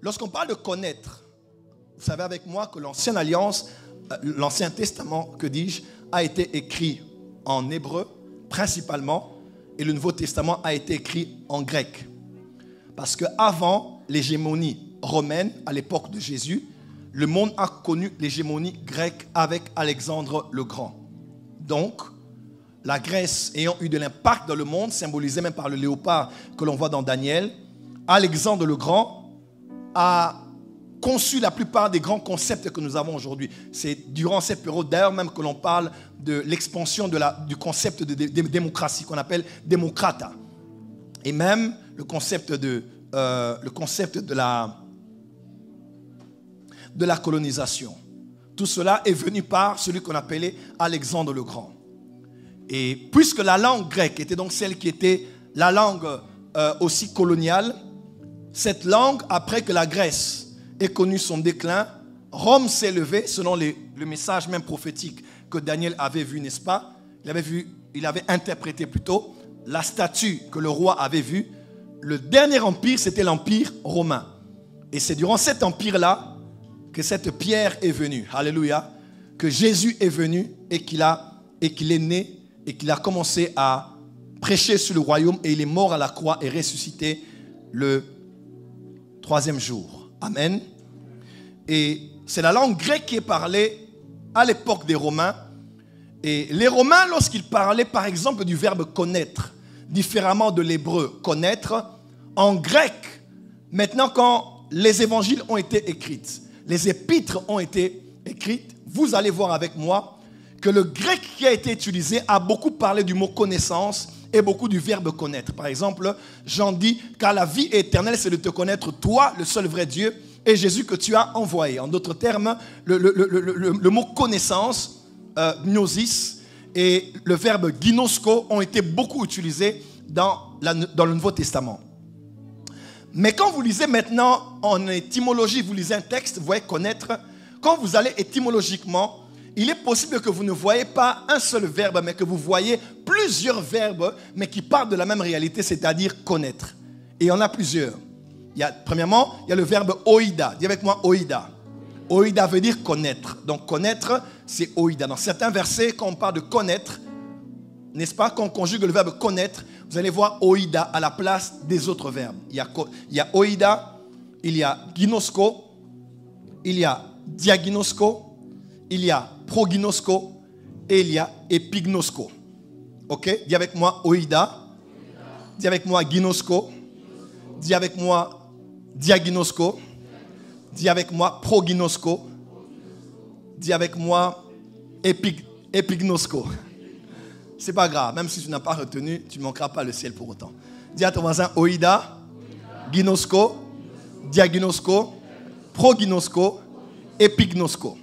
Lorsqu'on parle de connaître, vous savez avec moi que l'Ancienne Alliance, l'Ancien Testament, que dis-je, a été écrit en hébreu principalement, et le Nouveau Testament a été écrit en grec. Parce qu'avant l'hégémonie romaine, à l'époque de Jésus, le monde a connu l'hégémonie grecque avec Alexandre le Grand. Donc, la Grèce ayant eu de l'impact dans le monde, symbolisé même par le léopard que l'on voit dans Daniel, Alexandre le Grand a conçu la plupart des grands concepts que nous avons aujourd'hui. C'est durant cette période d'ailleurs même que l'on parle de l'expansion du concept de démocratie qu'on appelle démocrata. Et même le concept de la colonisation. Tout cela est venu par celui qu'on appelait Alexandre le Grand. Et puisque la langue grecque était donc celle qui était la langue aussi coloniale, cette langue, après que la Grèce ait connu son déclin, Rome s'est levée, selon le message même prophétique que Daniel avait vu, n'est-ce pas? Il avait interprété plutôt la statue que le roi avait vue. Le dernier empire, c'était l'empire romain. Et c'est durant cet empire-là que cette pierre est venue. Alléluia. Que Jésus est venu et qu'il est né et qu'il a commencé à prêcher sur le royaume et il est mort à la croix et ressuscité le 3e jour. Amen. Et c'est la langue grecque qui est parlée à l'époque des Romains. Et les Romains, lorsqu'ils parlaient par exemple du verbe connaître, différemment de l'hébreu connaître, en grec, maintenant quand les évangiles ont été écrits, les épîtres ont été écrites, vous allez voir avec moi que le grec qui a été utilisé a beaucoup parlé du mot connaissance et beaucoup du verbe connaître. Par exemple, Jean dit, car la vie éternelle, c'est de te connaître, toi, le seul vrai Dieu, et Jésus que tu as envoyé. En d'autres termes, le mot connaissance, gnosis, et le verbe ginosko ont été beaucoup utilisés dans le Nouveau Testament. Mais quand vous lisez maintenant en étymologie, vous lisez un texte, vous voyez connaître, quand vous allez étymologiquement, il est possible que vous ne voyez pas un seul verbe, mais que vous voyez plusieurs verbes, mais qui parlent de la même réalité, c'est-à-dire connaître. Et il y en a plusieurs. Premièrement, il y a le verbe oïda. Dis avec moi oïda. Oïda veut dire connaître. Donc connaître, c'est oïda. Dans certains versets, quand on parle de connaître, n'est-ce pas, quand on conjugue le verbe connaître, vous allez voir oïda à la place des autres verbes. Il y a oïda, il y a ginosko, il y a diagnosko, il y a proginosko et il y a epignosko. Ok? Dis avec moi oïda. Dis avec moi ginosko. Dis avec moi diagnosko. Dis avec moi proginosko. Dis avec moi epignosko. C'est pas grave, même si tu n'as pas retenu, tu ne manqueras pas le ciel pour autant. Dis à ton voisin oïda, ginosko, diagnosko, proginosko, epignosko.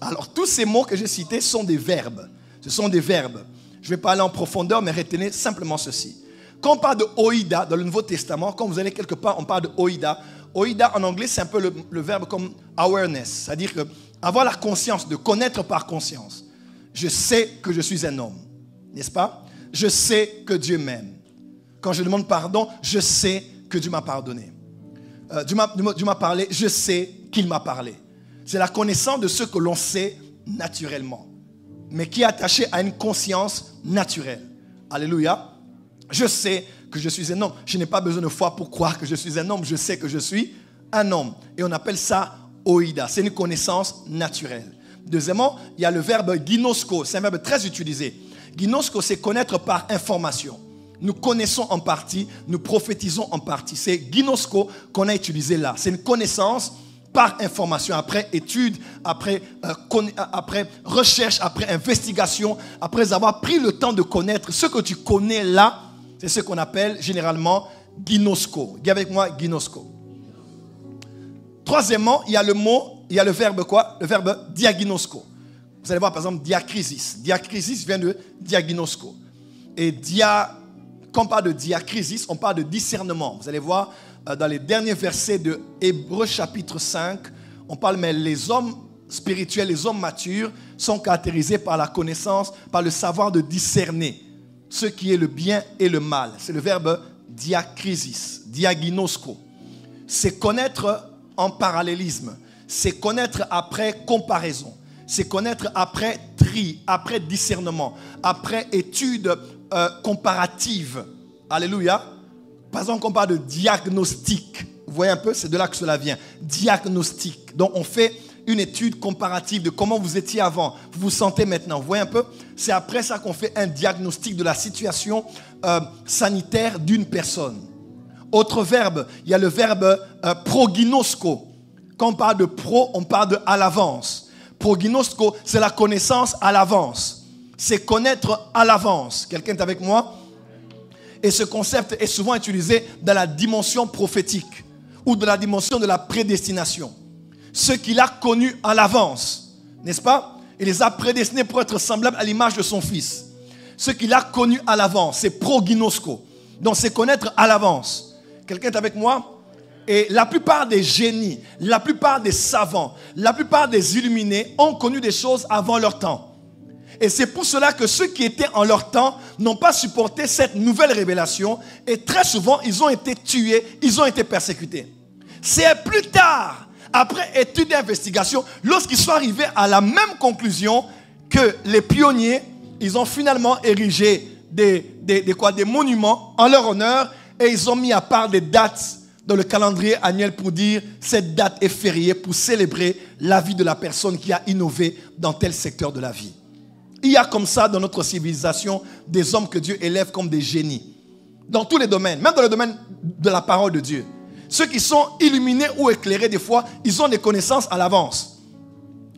Alors, tous ces mots que j'ai cités sont des verbes. Ce sont des verbes. Je ne vais pas aller en profondeur, mais retenez simplement ceci. Quand on parle de oïda dans le Nouveau Testament, quand vous allez quelque part, on parle de oïda. Oïda en anglais, c'est un peu le verbe comme awareness, c'est-à-dire que avoir la conscience, de connaître par conscience. Je sais que je suis un homme, n'est-ce pas? Je sais que Dieu m'aime. Quand je demande pardon, je sais que Dieu m'a pardonné. Dieu m'a parlé, je sais qu'il m'a parlé. C'est la connaissance de ce que l'on sait naturellement, mais qui est attaché à une conscience naturelle. Alléluia. Je sais que je suis un homme. Je n'ai pas besoin de foi pour croire que je suis un homme. Je sais que je suis un homme. Et on appelle ça oïda. C'est une connaissance naturelle. Deuxièmement, il y a le verbe ginosko. C'est un verbe très utilisé. Ginosko, c'est connaître par information. Nous connaissons en partie, nous prophétisons en partie. C'est ginosko qu'on a utilisé là. C'est une connaissance par information, après étude, après recherche, après investigation, après avoir pris le temps de connaître ce que tu connais là, c'est ce qu'on appelle généralement ginosko. Dis avec moi ginosko. Troisièmement, il y a le verbe quoi? Le verbe diagnosko. Vous allez voir par exemple diacrisis. Diacrisis vient de diagnosko. Et quand on parle de diacrisis, on parle de discernement. Vous allez voir dans les derniers versets de Hébreux chapitre 5, on parle, mais les hommes spirituels, les hommes matures sont caractérisés par la connaissance, par le savoir de discerner ce qui est le bien et le mal. C'est le verbe diacrisis, diagnosko. C'est connaître en parallélisme. C'est connaître après comparaison. C'est connaître après tri, après discernement, après étude comparative. Alléluia. Par exemple, on parle de diagnostic. Vous voyez un peu, c'est de là que cela vient. Diagnostic. Donc, on fait une étude comparative de comment vous étiez avant, vous vous sentez maintenant. Vous voyez un peu? C'est après ça qu'on fait un diagnostic de la situation sanitaire d'une personne. Autre verbe, il y a le verbe proginosko. Quand on parle de pro, on parle de à l'avance. Proginosko, c'est la connaissance à l'avance. C'est connaître à l'avance. Quelqu'un est avec moi? Et ce concept est souvent utilisé dans la dimension prophétique ou dans la dimension de la prédestination. Ce qu'il a connu à l'avance, n'est-ce pas? Il les a prédestinés pour être semblables à l'image de son fils. Ce qu'il a connu à l'avance, c'est proginosko. Donc c'est connaître à l'avance. Quelqu'un est avec moi? Et la plupart des génies, la plupart des savants, la plupart des illuminés ont connu des choses avant leur temps. Et c'est pour cela que ceux qui étaient en leur temps n'ont pas supporté cette nouvelle révélation. Et très souvent, ils ont été tués, ils ont été persécutés. C'est plus tard, après études et investigations, lorsqu'ils sont arrivés à la même conclusion que les pionniers, ils ont finalement érigé des monuments en leur honneur et ils ont mis à part des dates dans le calendrier annuel pour dire cette date est fériée pour célébrer la vie de la personne qui a innové dans tel secteur de la vie. Il y a comme ça dans notre civilisation des hommes que Dieu élève comme des génies. Dans tous les domaines, même dans le domaine de la parole de Dieu. Ceux qui sont illuminés ou éclairés, des fois, ils ont des connaissances à l'avance.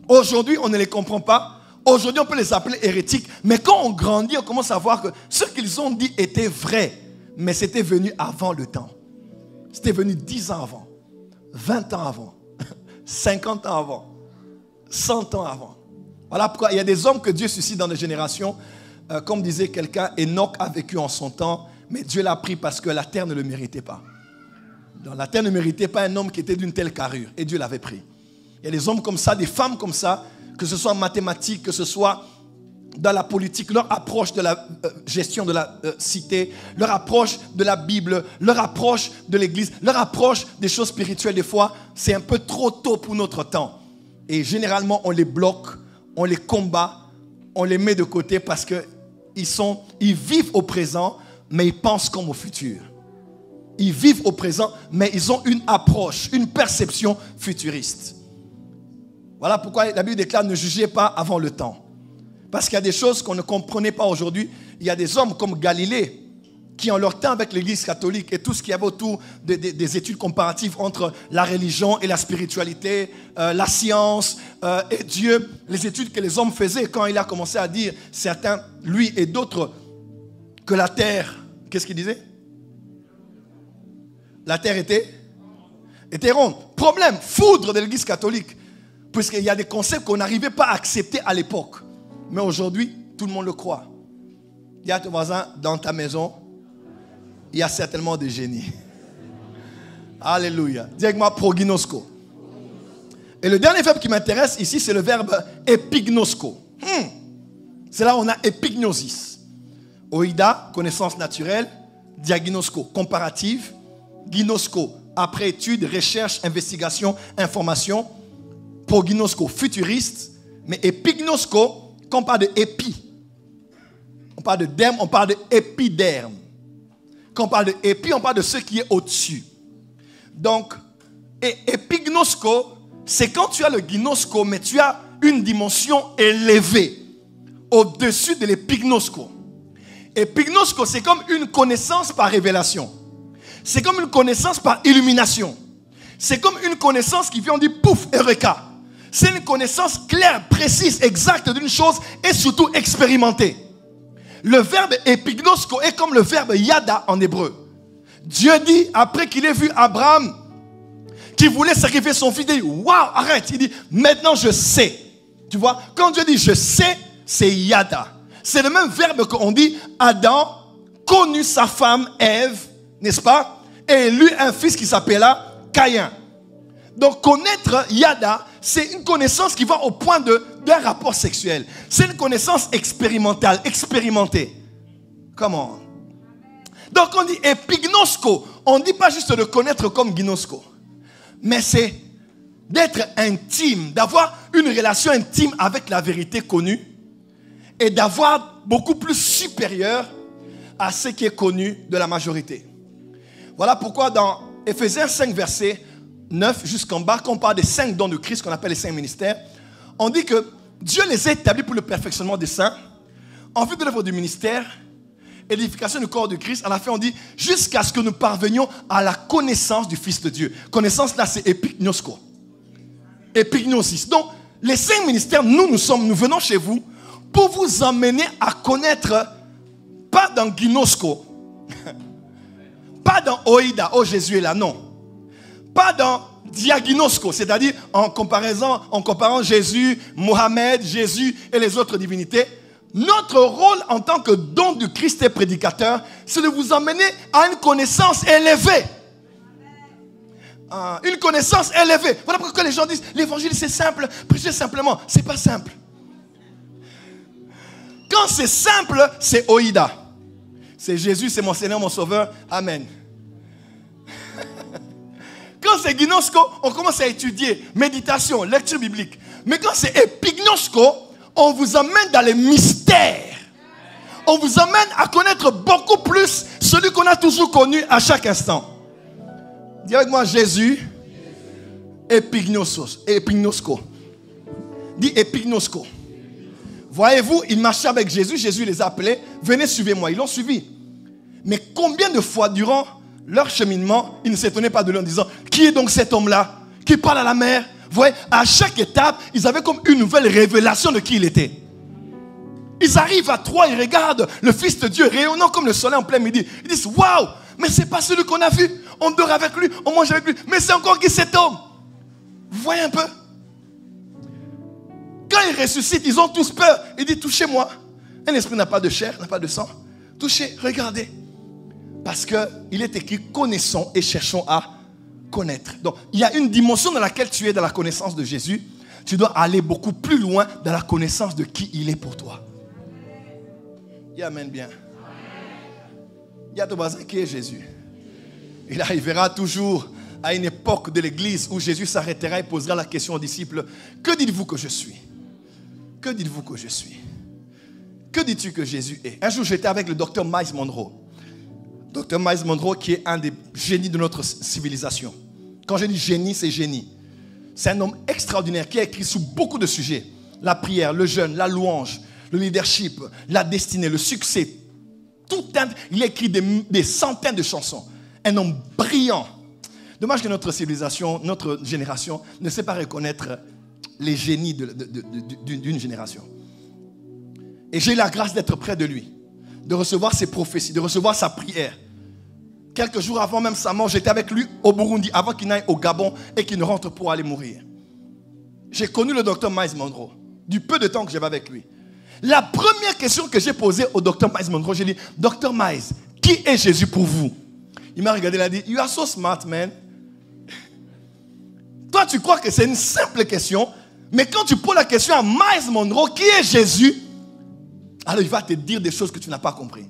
Aujourd'hui, on ne les comprend pas. Aujourd'hui, on peut les appeler hérétiques. Mais quand on grandit, on commence à voir que ce qu'ils ont dit était vrai. Mais c'était venu avant le temps. C'était venu 10 ans avant, 20 ans avant, 50 ans avant, 100 ans avant. Voilà pourquoi il y a des hommes que Dieu suscite dans les générations. Comme disait quelqu'un, Enoch a vécu en son temps, mais Dieu l'a pris parce que la terre ne le méritait pas. Donc, la terre ne méritait pas un homme qui était d'une telle carrure, et Dieu l'avait pris. Il y a des hommes comme ça, des femmes comme ça, que ce soit en mathématiques, que ce soit dans la politique, leur approche de la gestion de la cité, leur approche de la Bible, leur approche de l'église, leur approche des choses spirituelles, des fois, c'est un peu trop tôt pour notre temps. Et généralement, on les bloque, on les combat, on les met de côté parce qu'ils vivent au présent, mais ils pensent comme au futur. Ils vivent au présent, mais ils ont une approche, une perception futuriste. Voilà pourquoi la Bible déclare « Ne jugez pas avant le temps ». Parce qu'il y a des choses qu'on ne comprenait pas aujourd'hui. Il y a des hommes comme Galilée qui, en leur temps avec l'Église catholique et tout ce qu'il y avait autour des études comparatives entre la religion et la spiritualité, la science et Dieu, les études que les hommes faisaient quand il a commencé à dire, certains, lui et d'autres, que la terre, qu'est-ce qu'il disait? La terre était ronde. Problème, foudre de l'Église catholique. Puisqu'il y a des concepts qu'on n'arrivait pas à accepter à l'époque. Mais aujourd'hui, tout le monde le croit. Il y a ton voisin dans ta maison, il y a certainement des génies. Alléluia. Dis avec moi proginosko. Et le dernier verbe qui m'intéresse ici, c'est le verbe epignosko. C'est là où on a epignosis. Oïda, connaissance naturelle. Diagnosko, comparative. Ginosko, après étude, recherche, investigation, information. Proginosko, futuriste. Mais epignosko, quand on parle de épi, on parle de derme, on parle de épiderme. Quand on parle de épi, on parle de ce qui est au-dessus. Donc, epignosko, c'est quand tu as le ginosko, mais tu as une dimension élevée au-dessus de l'epignosko. Epignosko, c'est comme une connaissance par révélation. C'est comme une connaissance par illumination. C'est comme une connaissance qui vient, on dit pouf, eureka. C'est une connaissance claire, précise, exacte d'une chose et surtout expérimentée. Le verbe epignosko est comme le verbe yada en hébreu. Dieu dit, après qu'il ait vu Abraham, qui voulait sacrifier son fils, il dit, waouh, arrête. Il dit, maintenant je sais. Tu vois, quand Dieu dit je sais, c'est yada. C'est le même verbe qu'on dit, Adam connut sa femme Ève, n'est-ce pas? Et élut un fils qui s'appela Caïn. Donc connaître yada, c'est une connaissance qui va au point d'un rapport sexuel. C'est une connaissance expérimentale, expérimentée. Comment? Donc on dit epignosko. On ne dit pas juste de connaître comme ginosko. Mais c'est d'être intime, d'avoir une relation intime avec la vérité connue et d'avoir beaucoup plus supérieur à ce qui est connu de la majorité. Voilà pourquoi dans Éphésiens 5, verset 9 jusqu'en bas, quand on parle des 5 dons de Christ qu'on appelle les 5 ministères, on dit que Dieu les a établis pour le perfectionnement des saints, en vue de l'œuvre du ministère et l'édification du corps de Christ. À la fin, on dit jusqu'à ce que nous parvenions à la connaissance du Fils de Dieu. Connaissance, là, c'est epignosko. Epignosis. Donc, les 5 ministères, nous venons chez vous pour vous emmener à connaître, pas dans Ginosko, pas dans Oïda, oh Jésus est là, non. Pas dans Diagnosko, c'est-à-dire en comparant Jésus, Mohamed, Jésus et les autres divinités. Notre rôle en tant que don du Christ et prédicateur, c'est de vous emmener à une connaissance élevée. Une connaissance élevée. Voilà pourquoi les gens disent l'évangile c'est simple, prêchez simplement. C'est pas simple. Quand c'est simple, c'est Oïda. C'est Jésus, c'est mon Seigneur, mon Sauveur. Amen. Quand c'est Ginosko, on commence à étudier, méditation, lecture biblique. Mais quand c'est epignosko, on vous emmène dans les mystères. On vous emmène à connaître beaucoup plus celui qu'on a toujours connu à chaque instant. Dis avec moi Jésus, epignosko. Dis epignosko. Voyez-vous, ils marchaient avec Jésus, Jésus les a appelés, venez suivez-moi, ils l'ont suivi. Mais combien de fois durant leur cheminement, ils ne s'étonnaient pas de lui en disant, qui est donc cet homme-là qui parle à la mer? Vous voyez, à chaque étape, ils avaient comme une nouvelle révélation de qui il était. Ils arrivent à Troie, ils regardent le Fils de Dieu rayonnant comme le soleil en plein midi. Ils disent, waouh, mais c'est pas celui qu'on a vu. On dort avec lui, on mange avec lui. Mais c'est encore qui cet homme? Vous voyez un peu? Quand ils ressuscitent, ils ont tous peur. Ils disent, touchez-moi. Un esprit n'a pas de chair, n'a pas de sang. Touchez, regardez. Parce qu'il est écrit, connaissons et cherchons à connaître. Donc, il y a une dimension dans laquelle tu es dans la connaissance de Jésus. Tu dois aller beaucoup plus loin dans la connaissance de qui il est pour toi. Il amène bien. Il y a ton voisin qui est Jésus. Il arrivera toujours à une époque de l'église où Jésus s'arrêtera et posera la question aux disciples. Que dites-vous que je suis? Que dites-vous que je suis? Que dis-tu que Jésus est? Un jour, j'étais avec le docteur Miles Monroe. Docteur Miles Monroe qui est un des génies de notre civilisation. Quand je dis génie, c'est génie. C'est un homme extraordinaire qui a écrit sur beaucoup de sujets. La prière, le jeûne, la louange, le leadership, la destinée, le succès. Il a écrit des centaines de chansons. Un homme brillant. Dommage que notre civilisation, notre génération ne sait pas reconnaître les génies d'une génération. Et j'ai eu la grâce d'être près de lui, de recevoir ses prophéties, de recevoir sa prière. Quelques jours avant même sa mort, j'étais avec lui au Burundi, avant qu'il n'aille au Gabon et qu'il ne rentre pour aller mourir. J'ai connu le docteur Miles Monroe, du peu de temps que j'avais avec lui. La première question que j'ai posée au docteur Miles Monroe, j'ai dit, docteur Miles, qui est Jésus pour vous? Il m'a regardé, il a dit, you are so smart, man. Toi, tu crois que c'est une simple question, mais quand tu poses la question à Miles Monroe, qui est Jésus? Alors il va te dire des choses que tu n'as pas compris.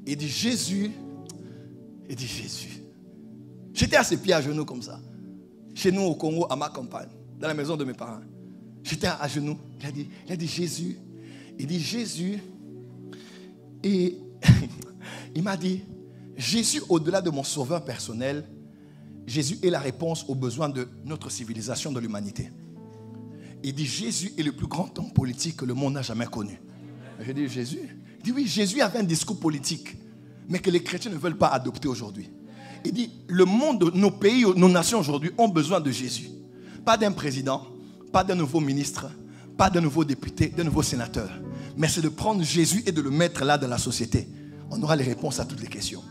Il dit Jésus. Il dit Jésus. J'étais à ses pieds à genoux comme ça. Chez nous au Congo, à ma campagne, dans la maison de mes parents. J'étais à genoux. Il a dit Jésus. Il dit Jésus. Et il m'a dit Jésus, au-delà de mon sauveur personnel, Jésus est la réponse aux besoins de notre civilisation, de l'humanité. Il dit Jésus est le plus grand homme politique que le monde n'a jamais connu. J'ai dit Jésus. Il dit oui, Jésus avait un discours politique, mais que les chrétiens ne veulent pas adopter aujourd'hui. Il dit le monde, nos pays, nos nations aujourd'hui ont besoin de Jésus. Pas d'un président, pas d'un nouveau ministre, pas d'un nouveau député, d'un nouveau sénateur. Mais c'est de prendre Jésus et de le mettre là dans la société. On aura les réponses à toutes les questions.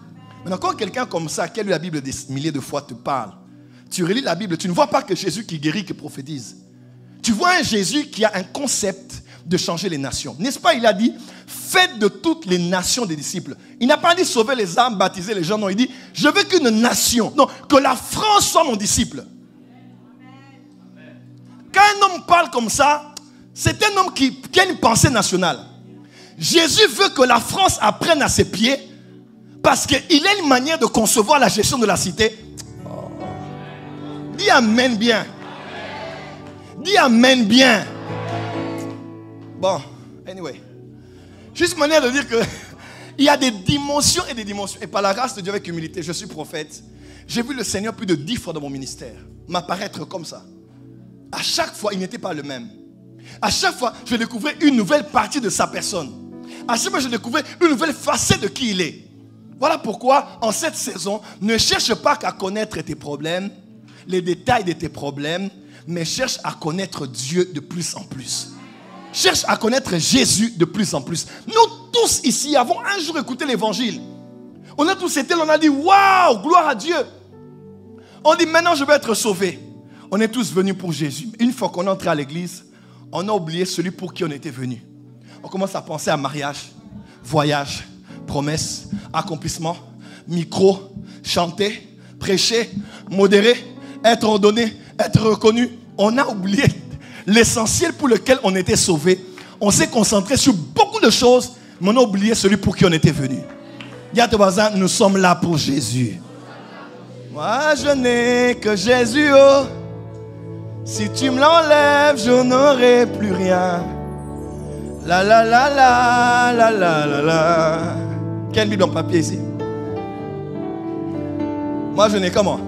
Maintenant, quand quelqu'un comme ça, qui a lu la Bible des milliers de fois, te parle, tu relis la Bible, tu ne vois pas que Jésus qui guérit, qui prophétise. Tu vois un Jésus qui a un concept de changer les nations. N'est-ce pas? Il a dit, faites de toutes les nations des disciples. Il n'a pas dit sauver les âmes, baptiser les gens. Non, il dit, je veux qu'une nation, non, que la France soit mon disciple. Quand un homme parle comme ça, c'est un homme qui a une pensée nationale. Jésus veut que la France apprenne à ses pieds parce qu'il a une manière de concevoir la gestion de la cité. Dis Dis amen bien. Dis amen bien. Bon, anyway. Juste manière de dire que il y a des dimensions et des dimensions. Et par la grâce de Dieu, avec humilité, je suis prophète. J'ai vu le Seigneur plus de 10 fois dans mon ministère m'apparaître comme ça. À chaque fois, il n'était pas le même. À chaque fois, je découvrais une nouvelle partie de sa personne. À chaque fois, je découvrais une nouvelle facette de qui il est. Voilà pourquoi, en cette saison, ne cherche pas qu'à connaître tes problèmes, les détails de tes problèmes, mais cherche à connaître Dieu de plus en plus. Cherche à connaître Jésus de plus en plus. Nous tous ici avons un jour écouté l'évangile. On a tous été, on a dit waouh, gloire à Dieu. On dit maintenant je vais être sauvé. On est tous venus pour Jésus. Une fois qu'on est entré à l'église, on a oublié celui pour qui on était venu. On commence à penser à mariage, voyage, promesse, accomplissement, micro, chanter, prêcher, modérer, être ordonné, être reconnu. On a oublié l'essentiel pour lequel on était sauvé. On s'est concentré sur beaucoup de choses, mais on a oublié celui pour qui on était venu. Dis à ton voisin, nous sommes là pour Jésus. Moi je n'ai que Jésus, oh. Si tu me l'enlèves, je n'aurai plus rien. La la la la la la la la. Quelle Bible en papier ici? Moi je n'ai comment?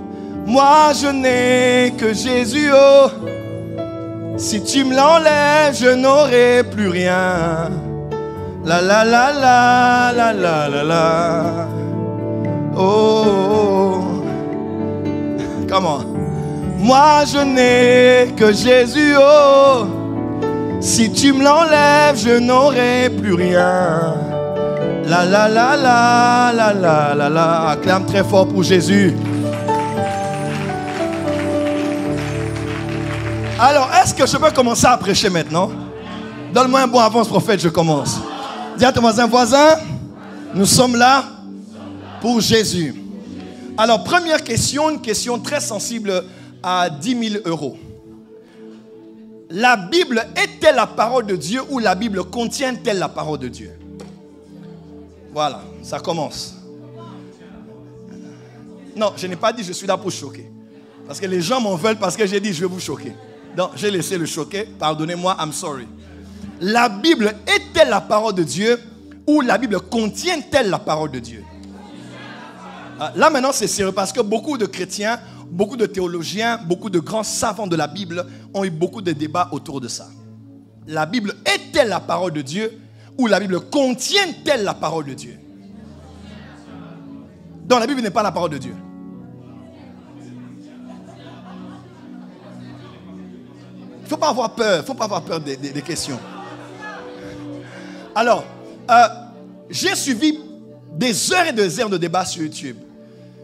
Moi je n'ai que Jésus, oh. Si tu me l'enlèves, je n'aurai plus rien. La la la la la la la la. Oh, oh. Comment? Moi je n'ai que Jésus, oh. Si tu me l'enlèves, je n'aurai plus rien. La la la la la la la la. Acclame très fort pour Jésus. Alors, est-ce que je peux commencer à prêcher maintenant? Donne-moi un bon avance, prophète, je commence. Dis à ton voisin, nous sommes là pour Jésus. Alors, première question, une question très sensible à 10 000 €. La Bible est-elle la parole de Dieu ou la Bible contient-elle la parole de Dieu? Voilà, ça commence. Non, je n'ai pas dit je suis là pour choquer. Parce que les gens m'en veulent parce que j'ai dit je vais vous choquer. Donc, j'ai laissé le choquer. Pardonnez-moi, I'm sorry. La Bible est-elle la parole de Dieu ou la Bible contient-elle la parole de Dieu? Là, maintenant, c'est sérieux parce que beaucoup de chrétiens, beaucoup de théologiens, beaucoup de grands savants de la Bible ont eu beaucoup de débats autour de ça. La Bible est-elle la parole de Dieu ou la Bible contient-elle la parole de Dieu? Donc, la Bible n'est pas la parole de Dieu. Il ne faut pas avoir peur. Il ne faut pas avoir peur des questions. Alors, j'ai suivi des heures et des heures de débats sur YouTube.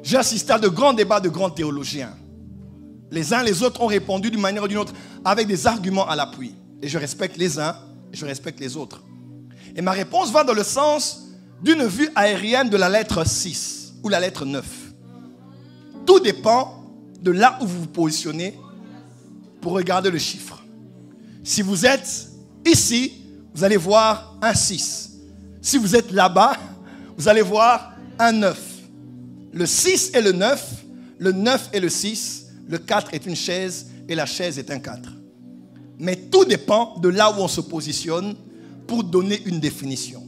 J'ai assisté à de grands débats de grands théologiens. Les uns et les autres ont répondu d'une manière ou d'une autre avec des arguments à l'appui. Et je respecte les uns et je respecte les autres. Et ma réponse va dans le sens d'une vue aérienne de la lettre 6 ou la lettre 9. Tout dépend de là où vous vous positionnez pour regarder le chiffre. Si vous êtes ici, vous allez voir un 6. Si vous êtes là-bas, vous allez voir un 9. Le 6 et le 9 et le 6, le 4 est une chaise et la chaise est un 4. Mais tout dépend de là où on se positionne pour donner une définition.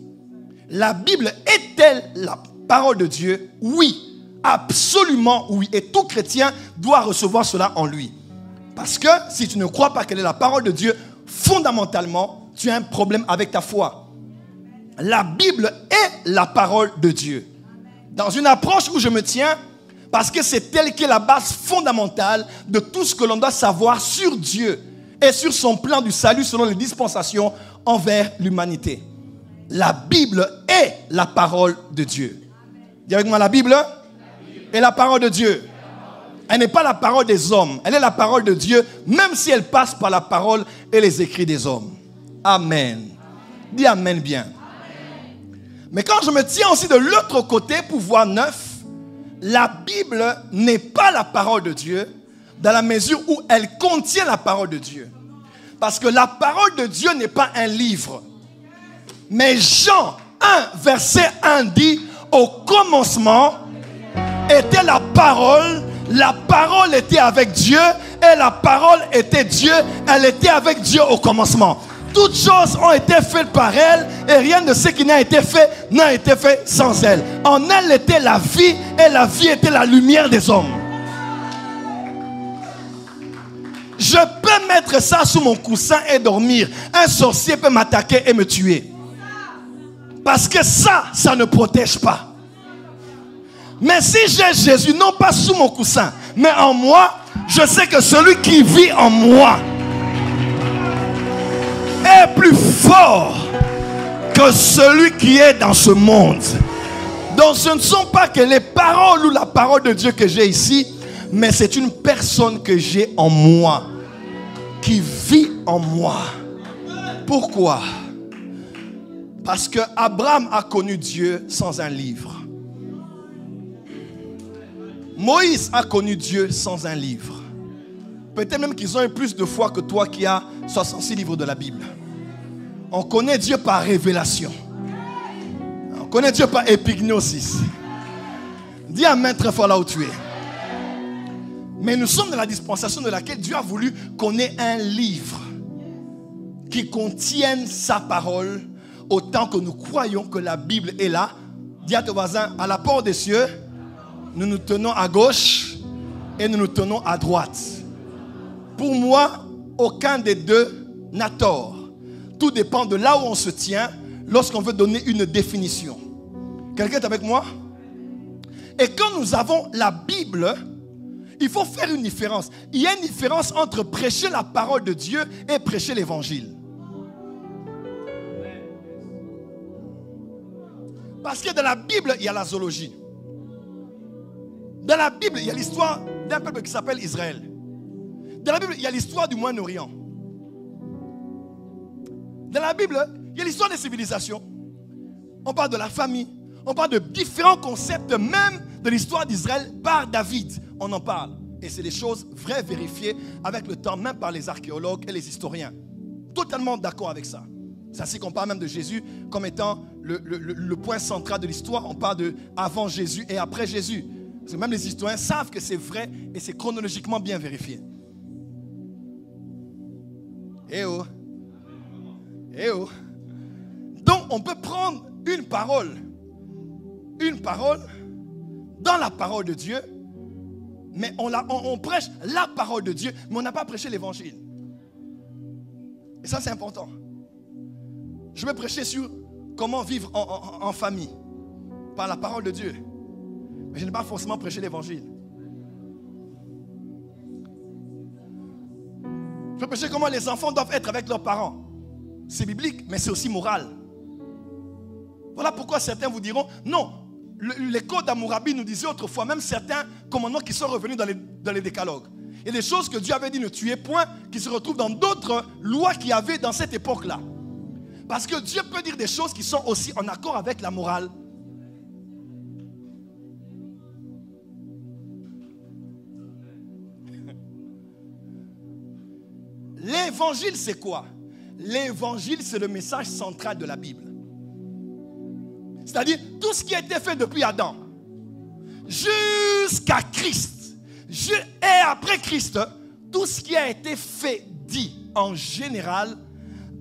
La Bible est-elle la parole de Dieu? Oui, absolument oui. Et tout chrétien doit recevoir cela en lui. Parce que si tu ne crois pas qu'elle est la parole de Dieu, fondamentalement, tu as un problème avec ta foi. La Bible est la parole de Dieu. Dans une approche où je me tiens, parce que c'est telle qui est la base fondamentale de tout ce que l'on doit savoir sur Dieu et sur son plan du salut selon les dispensations envers l'humanité. La Bible est la parole de Dieu. Dis avec moi, la Bible est la parole de Dieu. Elle n'est pas la parole des hommes. Elle est la parole de Dieu, même si elle passe par la parole et les écrits des hommes. Amen. Dis amen bien. Mais quand je me tiens aussi de l'autre côté pour voir 9, la Bible n'est pas la parole de Dieu dans la mesure où elle contient la parole de Dieu. Parce que la parole de Dieu n'est pas un livre. Mais Jean 1, verset 1 dit, au commencement était la parole La parole était avec Dieu et la parole était Dieu. Elle était avec Dieu au commencement. Toutes choses ont été faites par elle et rien de ce qui n'a été fait sans elle. En elle était la vie et la vie était la lumière des hommes. Je peux mettre ça sous mon coussin et dormir. Un sorcier peut m'attaquer et me tuer. Parce que ça ne protège pas. Mais si j'ai Jésus, non pas sous mon coussin, mais en moi, je sais que celui qui vit en moi est plus fort que celui qui est dans ce monde. Donc ce ne sont pas que les paroles ou la parole de Dieu que j'ai ici, mais c'est une personne que j'ai en moi, qui vit en moi. Pourquoi? Parce que Abraham a connu Dieu sans un livre. Moïse a connu Dieu sans un livre. Peut-être même qu'ils ont eu plus de foi que toi qui as 66 livres de la Bible. On connaît Dieu par révélation. On connaît Dieu par épignosis. Dis amen très fort là où tu es. Mais nous sommes dans la dispensation de laquelle Dieu a voulu qu'on ait un livre qui contienne sa parole autant que nous croyons que la Bible est là. Dis à ton voisin, à la porte des cieux, nous nous tenons à gauche et nous nous tenons à droite. Pour moi, aucun des deux n'a tort. Tout dépend de là où on se tient lorsqu'on veut donner une définition. Quelqu'un est avec moi? Et quand nous avons la Bible, il faut faire une différence. Il y a une différence entre prêcher la parole de Dieu et prêcher l'évangile. Parce que dans la Bible, il y a la zoologie. Dans la Bible, il y a l'histoire d'un peuple qui s'appelle Israël. Dans la Bible, il y a l'histoire du Moyen-Orient. Dans la Bible, il y a l'histoire des civilisations. On parle de la famille. On parle de différents concepts, même de l'histoire d'Israël par David. On en parle. Et c'est des choses vraies, vérifiées avec le temps, même par les archéologues et les historiens. Totalement d'accord avec ça. C'est ainsi qu'on parle même de Jésus comme étant le point central de l'histoire. On parle de avant Jésus et après Jésus. Parce que même les historiens savent que c'est vrai et c'est chronologiquement bien vérifié. Eh oh. Eh oh. Donc on peut prendre une parole dans la parole de Dieu, mais on prêche la parole de Dieu, mais on n'a pas prêché l'évangile. Et ça c'est important. Je vais prêcher sur comment vivre en famille par la parole de Dieu, mais je n'ai pas forcément prêché l'évangile. Je vais prêcher comment les enfants doivent être avec leurs parents. C'est biblique, mais c'est aussi moral. Voilà pourquoi certains vous diront, non, les codes d'Hammurabi nous disaient autrefois, même certains commandements qui sont revenus dans les décalogues. Il y a des choses que Dieu avait dit ne tuez point, qui se retrouvent dans d'autres lois qu'il y avait dans cette époque-là. Parce que Dieu peut dire des choses qui sont aussi en accord avec la morale. L'évangile, c'est quoi? L'évangile, c'est le message central de la Bible. C'est-à-dire, tout ce qui a été fait depuis Adam jusqu'à Christ, et après Christ, tout ce qui a été fait, dit en général,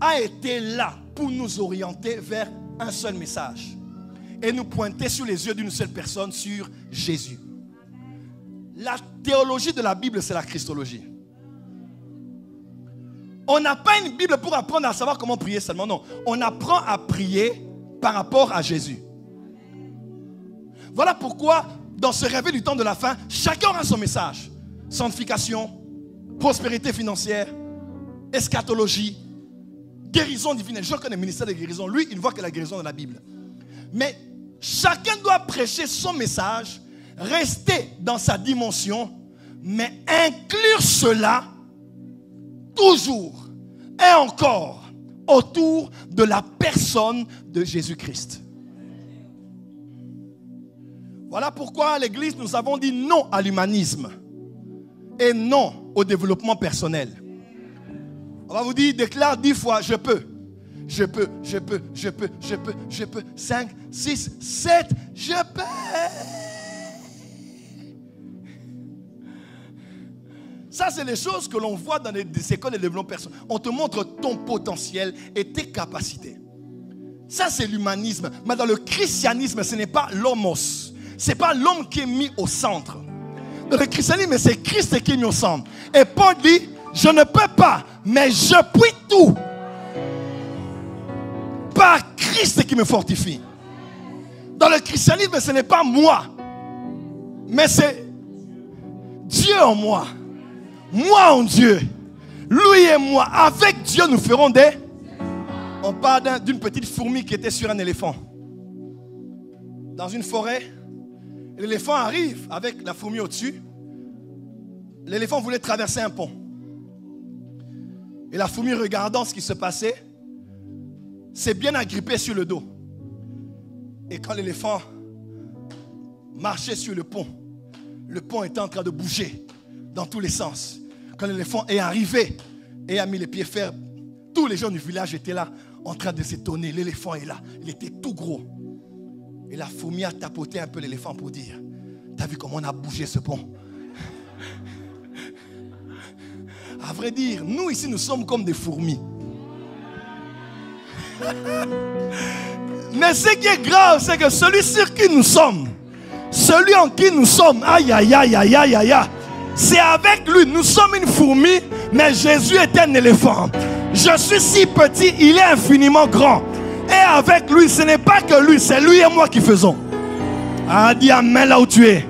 a été là pour nous orienter vers un seul message et nous pointer sur les yeux d'une seule personne, sur Jésus. La théologie de la Bible, c'est la christologie. On n'a pas une Bible pour apprendre à savoir comment prier seulement, non. On apprend à prier par rapport à Jésus. Voilà pourquoi, dans ce réveil du temps de la fin, chacun aura son message. Sanctification, prospérité financière, eschatologie, guérison divine. Je connais le ministère de guérison. Lui, il ne voit que la guérison dans la Bible. Mais chacun doit prêcher son message, rester dans sa dimension, mais inclure cela toujours et encore autour de la personne de Jésus-Christ. Voilà pourquoi à l'Église, nous avons dit non à l'humanisme et non au développement personnel. On va vous dire, déclare 10 fois, je peux. Je peux, je peux, je peux, je peux, je peux. 5, 6, 7, je peux. Ça, c'est les choses que l'on voit dans les écoles de développement personnel. On te montre ton potentiel et tes capacités. Ça, c'est l'humanisme. Mais dans le christianisme, ce n'est pas l'homos. Ce n'est pas l'homme qui est mis au centre. Dans le christianisme, c'est Christ qui est mis au centre. Et Paul dit, je ne peux pas, mais je puis tout. Par Christ qui me fortifie. Dans le christianisme, ce n'est pas moi, mais c'est Dieu en moi. Moi en Dieu. Lui et moi. Avec Dieu, nous ferons des... On parle d'une petite fourmi qui était sur un éléphant. Dans une forêt, l'éléphant arrive avec la fourmi au-dessus. L'éléphant voulait traverser un pont. Et la fourmi, regardant ce qui se passait, s'est bien agrippée sur le dos. Et quand l'éléphant marchait sur le pont était en train de bouger dans tous les sens. Quand l'éléphant est arrivé et a mis les pieds fermes, tous les gens du village étaient là en train de s'étonner. L'éléphant est là, il était tout gros. Et la fourmi a tapoté un peu l'éléphant pour dire, t'as vu comment on a bougé ce pont? À vrai dire, nous ici nous sommes comme des fourmis. Mais ce qui est grave, c'est que celui sur qui nous sommes, celui en qui nous sommes, aïe aïe aïe aïe aïe aïe, c'est avec lui. Nous sommes une fourmi, mais Jésus est un éléphant. Je suis si petit, il est infiniment grand. Et avec lui, ce n'est pas que lui, c'est lui et moi qui faisons. Ah, dis amen là où tu es.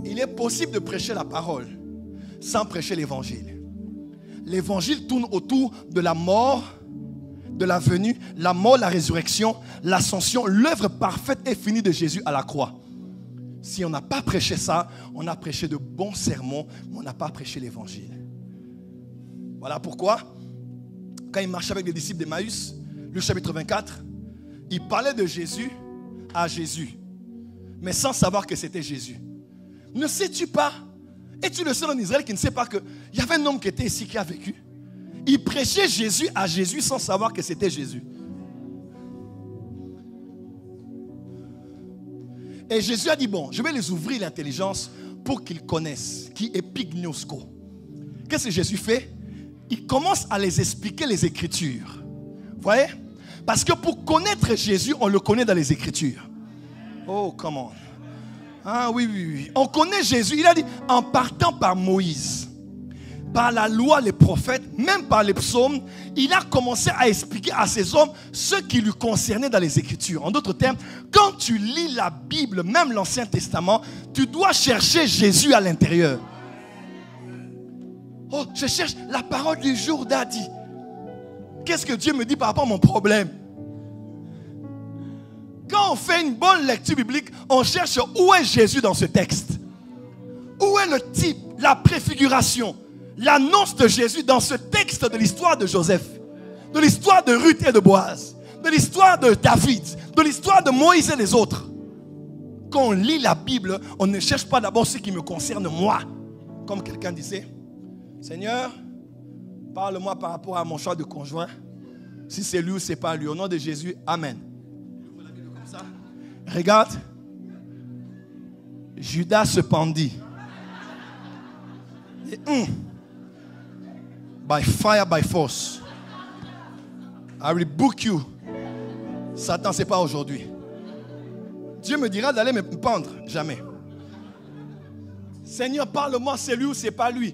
Il est possible de prêcher la parole sans prêcher l'évangile. L'évangile tourne autour de la mort, de la venue, la mort, la résurrection, l'ascension, l'œuvre parfaite et finie de Jésus à la croix. Si on n'a pas prêché ça, on a prêché de bons sermons, mais on n'a pas prêché l'évangile. Voilà pourquoi, quand il marchait avec les disciples d'Emmaüs, Luc chapitre 24, il parlait de Jésus à Jésus, mais sans savoir que c'était Jésus. Ne sais-tu pas? Es-tu le seul en Israël qui ne sait pas qu'il y avait un homme qui était ici, qui a vécu? Il prêchait Jésus à Jésus sans savoir que c'était Jésus. Et Jésus a dit, bon, je vais les ouvrir l'intelligence pour qu'ils connaissent. Qui est pignosko. Qu'est-ce que Jésus fait? Il commence à les expliquer les Écritures. Vous voyez? Parce que pour connaître Jésus, on le connaît dans les Écritures. Oh, comment? Ah oui, oui, oui. On connaît Jésus. Il a dit, en partant par Moïse, par la loi, les prophètes, même par les psaumes, il a commencé à expliquer à ces hommes ce qui lui concernait dans les Écritures. En d'autres termes, quand tu lis la Bible, même l'Ancien Testament, tu dois chercher Jésus à l'intérieur. Oh, je cherche la parole du jour d'Adi. Qu'est-ce que Dieu me dit par rapport à mon problème? Quand on fait une bonne lecture biblique, on cherche où est Jésus dans ce texte. Où est le type, la préfiguration, l'annonce de Jésus dans ce texte de l'histoire de Joseph, de l'histoire de Ruth et de Boaz, de l'histoire de David, de l'histoire de Moïse et les autres. Quand on lit la Bible, on ne cherche pas d'abord ce qui me concerne moi. Comme quelqu'un disait, Seigneur, parle-moi par rapport à mon choix de conjoint. Si c'est lui ou c'est pas lui, au nom de Jésus, Amen. Regarde, Judas se pendit. Et, by fire, by force. I rebuke you. Satan, c'est pas aujourd'hui. Dieu me dira d'aller me pendre. Jamais. Seigneur, parle-moi, c'est lui ou c'est pas lui.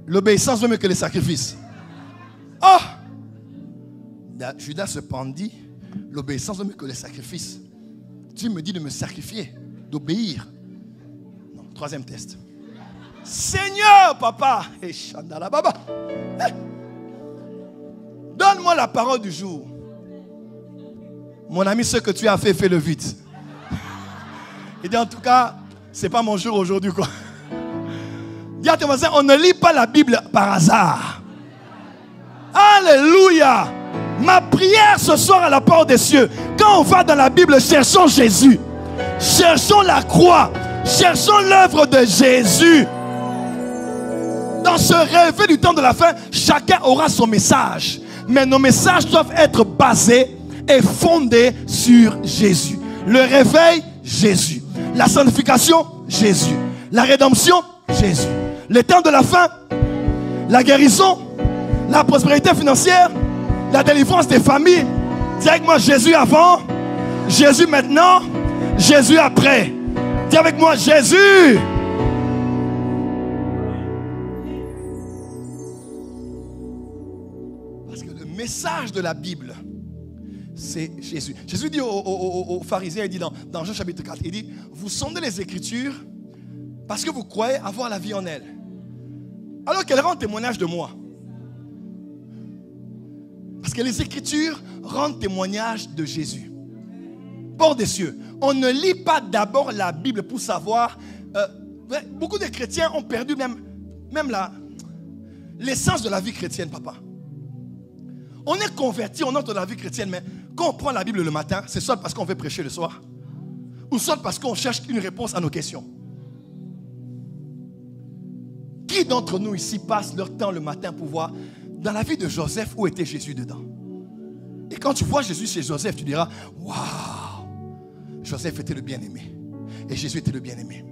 L'obéissance vaut mieux que les sacrifices. Oh! Judas se pendit. L'obéissance vaut mieux que les sacrifices. Dieu me dit de me sacrifier, d'obéir. Non, troisième test. Seigneur, papa, donne-moi la parole du jour. Mon ami, ce que tu as fait, fais-le vite. Il dit en tout cas, c'est pas mon jour aujourd'hui, quoi. Dis à ton voisin, on ne lit pas la Bible par hasard. Alléluia. Ma prière ce soir à la porte des cieux, quand on va dans la Bible, cherchons Jésus. Cherchons la croix. Cherchons l'œuvre de Jésus. Dans ce réveil du temps de la fin, chacun aura son message. Mais nos messages doivent être basés et fondés sur Jésus. Le réveil, Jésus. La sanctification, Jésus. La rédemption, Jésus. Les temps de la fin, la guérison, la prospérité financière, la délivrance des familles. Dis avec moi Jésus avant, Jésus maintenant, Jésus après. Dis avec moi Jésus. Parce que le message de la Bible, c'est Jésus. Jésus dit aux pharisiens, il dit dans Jean chapitre 4, il dit, vous sondez les Écritures parce que vous croyez avoir la vie en elles, alors qu'elles rendent témoignage de moi. Parce que les Écritures rendent témoignage de Jésus. Port des cieux. On ne lit pas d'abord la Bible pour savoir. Beaucoup de chrétiens ont perdu même l'essence de la vie chrétienne, papa. On est converti, on entre dans la vie chrétienne, mais quand on prend la Bible le matin, c'est soit parce qu'on veut prêcher le soir, ou soit parce qu'on cherche une réponse à nos questions. Qui d'entre nous ici passe leur temps le matin pour voir dans la vie de Joseph où était Jésus dedans? Et quand tu vois Jésus chez Joseph, tu diras, waouh, Joseph était le bien-aimé. Et Jésus était le bien-aimé.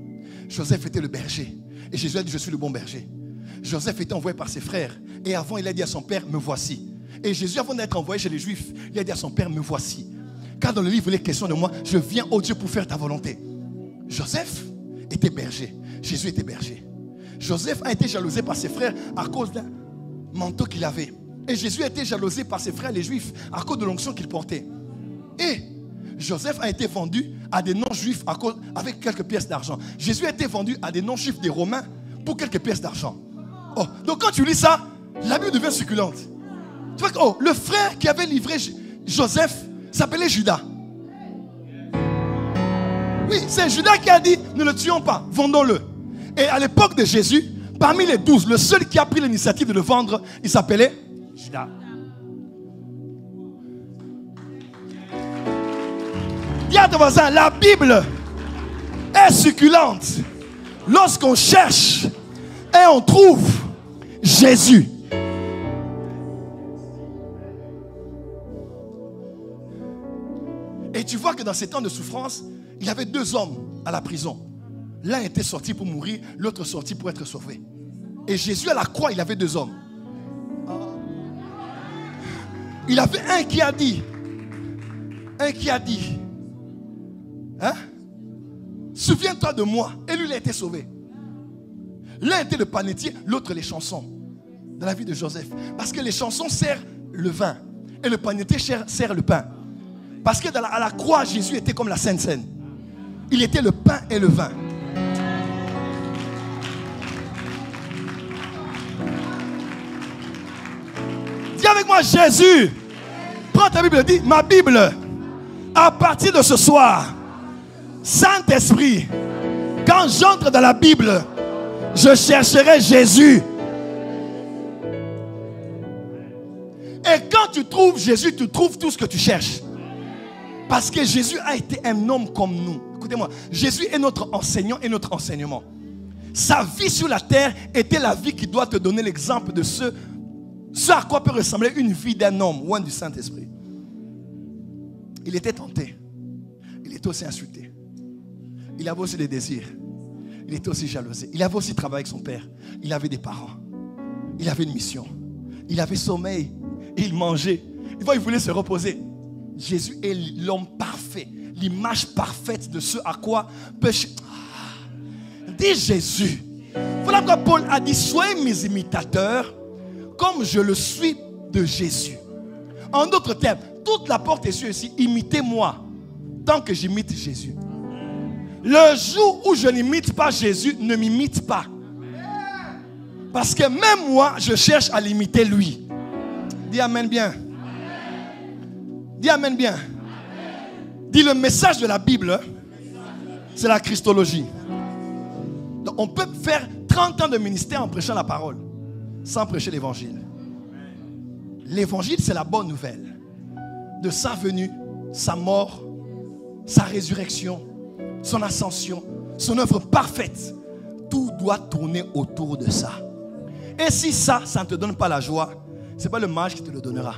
Joseph était le berger. Et Jésus a dit, je suis le bon berger. Joseph était envoyé par ses frères. Et avant, il a dit à son père, me voici. Et Jésus, avant d'être envoyé chez les Juifs, il a dit à son père, me voici. Car dans le livre, il est question de moi, je viens, ô Dieu, pour faire ta volonté. Joseph était berger. Jésus était berger. Joseph a été jalousé par ses frères à cause d'un manteau qu'il avait. Et Jésus a été jalousé par ses frères les Juifs à cause de l'onction qu'il portait. Et Joseph a été vendu à des non-juifs avec quelques pièces d'argent. Jésus a été vendu à des non-juifs des Romains pour quelques pièces d'argent. Oh, donc quand tu lis ça, la Bible devient succulente. Tu vois que le frère qui avait livré Joseph s'appelait Judas. Oui, c'est Judas qui a dit, ne le tuons pas, vendons-le. Et à l'époque de Jésus, parmi les 12, le seul qui a pris l'initiative de le vendre, il s'appelait Judas. Dis à ton voisin, la Bible est succulente lorsqu'on cherche et on trouve Jésus. Et tu vois que dans ces temps de souffrance, il y avait 2 hommes à la prison. L'un était sorti pour mourir, l'autre sorti pour être sauvé. Et Jésus à la croix, il avait 2 hommes. Il avait un qui a dit, hein? Souviens-toi de moi. Et lui, il a été sauvé. L'un était le panetier, l'autre les chansons. Dans la vie de Joseph. Parce que les chansons servent le vin. Et le panetier sert le pain. Parce que à la croix, Jésus était comme la Sainte Seine. Il était le pain et le vin. Dis avec moi, Jésus. Prends ta Bible et dis, ma Bible, à partir de ce soir, Saint-Esprit, quand j'entre dans la Bible, je chercherai Jésus. Et quand tu trouves Jésus, tu trouves tout ce que tu cherches. Parce que Jésus a été un homme comme nous. Écoutez-moi, Jésus est notre enseignant et notre enseignement. Sa vie sur la terre était la vie qui doit te donner l'exemple de ce à quoi peut ressembler une vie d'un homme ou un du Saint-Esprit. Il était tenté. Il était aussi insulté. Il avait aussi des désirs. Il était aussi jalousé. Il avait aussi travaillé avec son père. Il avait des parents. Il avait une mission. Il avait sommeil. Il mangeait. Il voulait se reposer. Jésus est l'homme parfait. L'image parfaite de ce à quoi peut... Dis Jésus. Voilà pourquoi Paul a dit, soyez mes imitateurs comme je le suis de Jésus. En d'autres termes, toute la porte est sur ici. Imitez-moi tant que j'imite Jésus. Le jour où je n'imite pas Jésus, ne m'imite pas. Parce que même moi, je cherche à l'imiter lui. Dis amen bien. Dis amen bien. Dis le message de la Bible, c'est la Christologie. Donc on peut faire 30 ans de ministère en prêchant la parole sans prêcher l'évangile. L'évangile, c'est la bonne nouvelle de sa venue, sa mort, sa résurrection, son ascension, son œuvre parfaite. Tout doit tourner autour de ça. Et si ça ne te donne pas la joie, ce n'est pas le mage qui te le donnera.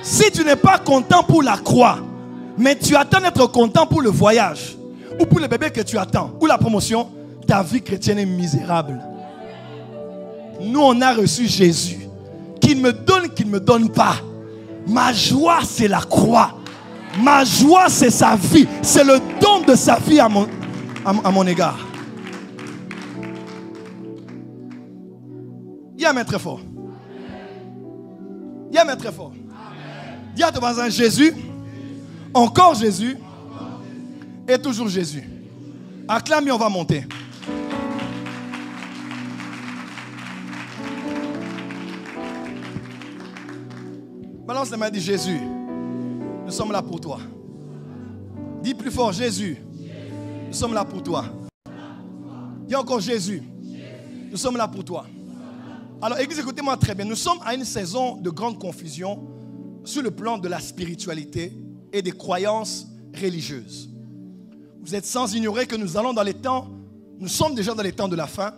Si tu n'es pas content pour la croix, Mais tu attends d'être content pour le voyage, ou pour le bébé que tu attends, ou la promotion. Ta vie chrétienne est misérable. Nous, on a reçu Jésus. Qu'il me donne, qu'il ne me donne pas. Ma joie, c'est la croix. Ma joie, c'est sa vie. C'est le don de sa vie à mon égard. Il y a un maître très fort. Il y a un maître très fort. Dis à ton voisin, Jésus, encore Jésus, et toujours Jésus. Acclame et on va monter. Balance les mains, dis Jésus, nous sommes là pour toi. Dis plus fort, Jésus, nous sommes là pour toi. Dis encore Jésus, nous sommes là pour toi. Alors, église, écoutez-moi très bien. Nous sommes à une saison de grande confusion sur le plan de la spiritualité et des croyances religieuses. Vous êtes sans ignorer que nous allons dans les temps, nous sommes déjà dans les temps de la fin,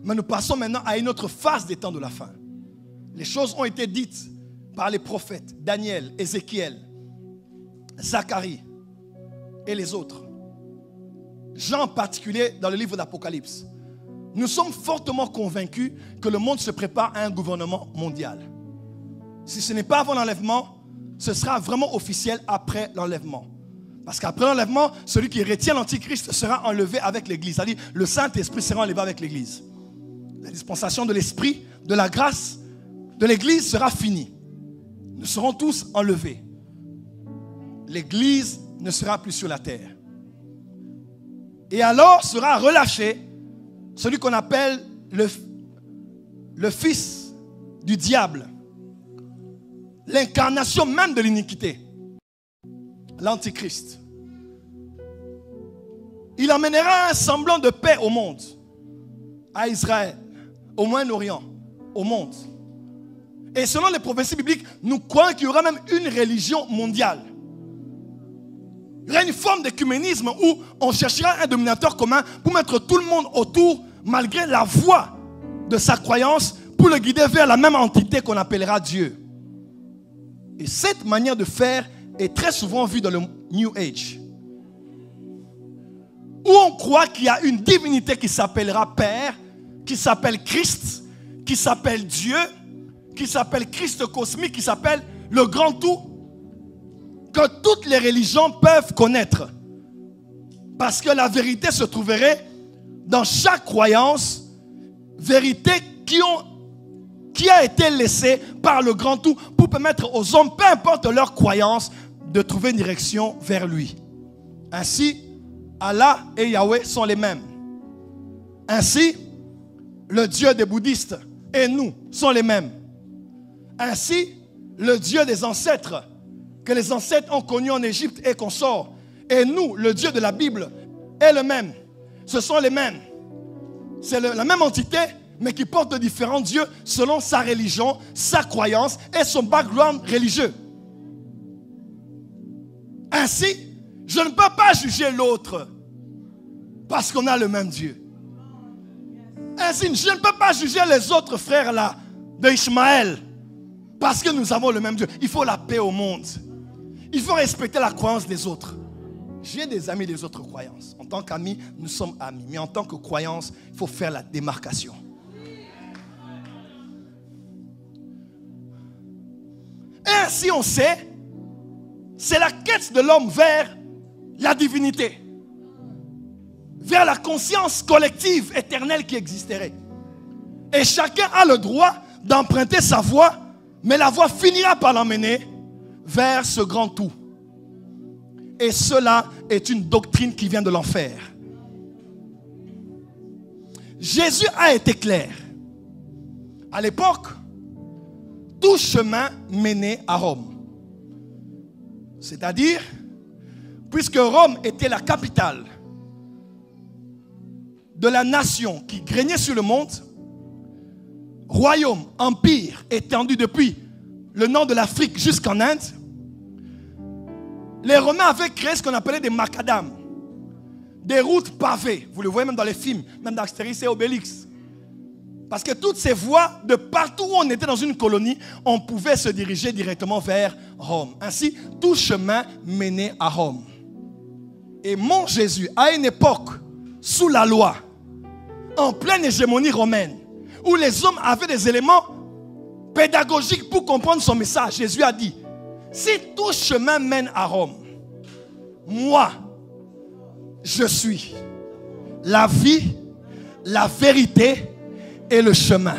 mais nous passons maintenant à une autre phase des temps de la fin. Les choses ont été dites par les prophètes, Daniel, Ézéchiel, Zacharie et les autres. Jean en particulier dans le livre d'Apocalypse. Nous sommes fortement convaincus que le monde se prépare à un gouvernement mondial. Si ce n'est pas avant l'enlèvement, ce sera vraiment officiel après l'enlèvement. Parce qu'après l'enlèvement, celui qui retient l'Antichrist sera enlevé avec l'Église. C'est-à-dire, le Saint-Esprit sera enlevé avec l'Église. La dispensation de l'Esprit, de la grâce, de l'Église sera finie. Nous serons tous enlevés. L'Église ne sera plus sur la terre. Et alors sera relâché celui qu'on appelle le fils du diable. L'incarnation même de l'iniquité. L'Antichrist. Il amènera un semblant de paix au monde. À Israël, au Moyen-Orient, au monde. Et selon les prophéties bibliques, nous croyons qu'il y aura même une religion mondiale. Il y aura une forme d'écuménisme où on cherchera un dominateur commun pour mettre tout le monde autour, malgré la voix de sa croyance, pour le guider vers la même entité qu'on appellera Dieu. Et cette manière de faire est très souvent vue dans le New Age, où on croit qu'il y a une divinité qui s'appellera Père, qui s'appelle Christ, qui s'appelle Dieu, qui s'appelle Christ cosmique, qui s'appelle le grand tout, que toutes les religions peuvent connaître. Parce que la vérité se trouverait dans chaque croyance, vérité qui a été laissée par le grand tout pour permettre aux hommes, peu importe leur croyance, de trouver une direction vers lui. Ainsi, Allah et Yahweh sont les mêmes. Ainsi, le Dieu des bouddhistes et nous sont les mêmes. Ainsi, le Dieu des ancêtres, que les ancêtres ont connu en Égypte et qu'on sort, et nous, le Dieu de la Bible, est le même. Ce sont les mêmes. C'est la même entité, mais qui porte différents dieux selon sa religion, sa croyance et son background religieux. Ainsi, je ne peux pas juger l'autre parce qu'on a le même Dieu. Ainsi, je ne peux pas juger les autres frères là de Ishmaël parce que nous avons le même Dieu. Il faut la paix au monde. Il faut respecter la croyance des autres. J'ai des amis des autres croyances. En tant qu'amis, nous sommes amis. Mais en tant que croyance, il faut faire la démarcation. Et ainsi on sait, c'est la quête de l'homme vers la divinité, vers la conscience collective éternelle qui existerait. Et chacun a le droit d'emprunter sa voie, mais la voie finira par l'emmener vers ce grand tout. Et cela est une doctrine qui vient de l'enfer. Jésus a été clair. À l'époque, tout chemin menait à Rome. C'est-à-dire, puisque Rome était la capitale de la nation qui régnait sur le monde, royaume, empire étendu depuis le nord de l'Afrique jusqu'en Inde, les Romains avaient créé ce qu'on appelait des macadam, des routes pavées. Vous le voyez même dans les films, même d'Astérix et Obélix. Parce que toutes ces voies, de partout où on était dans une colonie, on pouvait se diriger directement vers Rome. Ainsi, tout chemin menait à Rome. Et mon Jésus, à une époque, sous la loi, en pleine hégémonie romaine, où les hommes avaient des éléments pédagogiques pour comprendre son message, Jésus a dit, si tout chemin mène à Rome, moi, je suis la vie, la vérité et le chemin.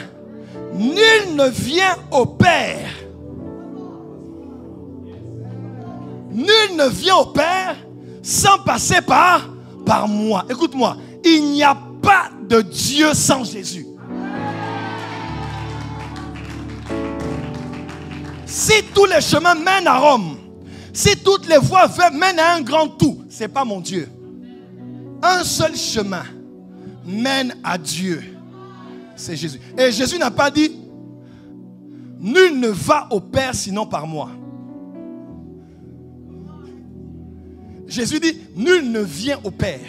Nul ne vient au Père. Nul ne vient au Père sans passer par moi. Écoute-moi, il n'y a pas de Dieu sans Jésus. Si tous les chemins mènent à Rome, si toutes les voies mènent à un grand tout, ce n'est pas mon Dieu. Un seul chemin mène à Dieu. C'est Jésus. Et Jésus n'a pas dit, nul ne va au Père sinon par moi. Jésus dit, nul ne vient au Père.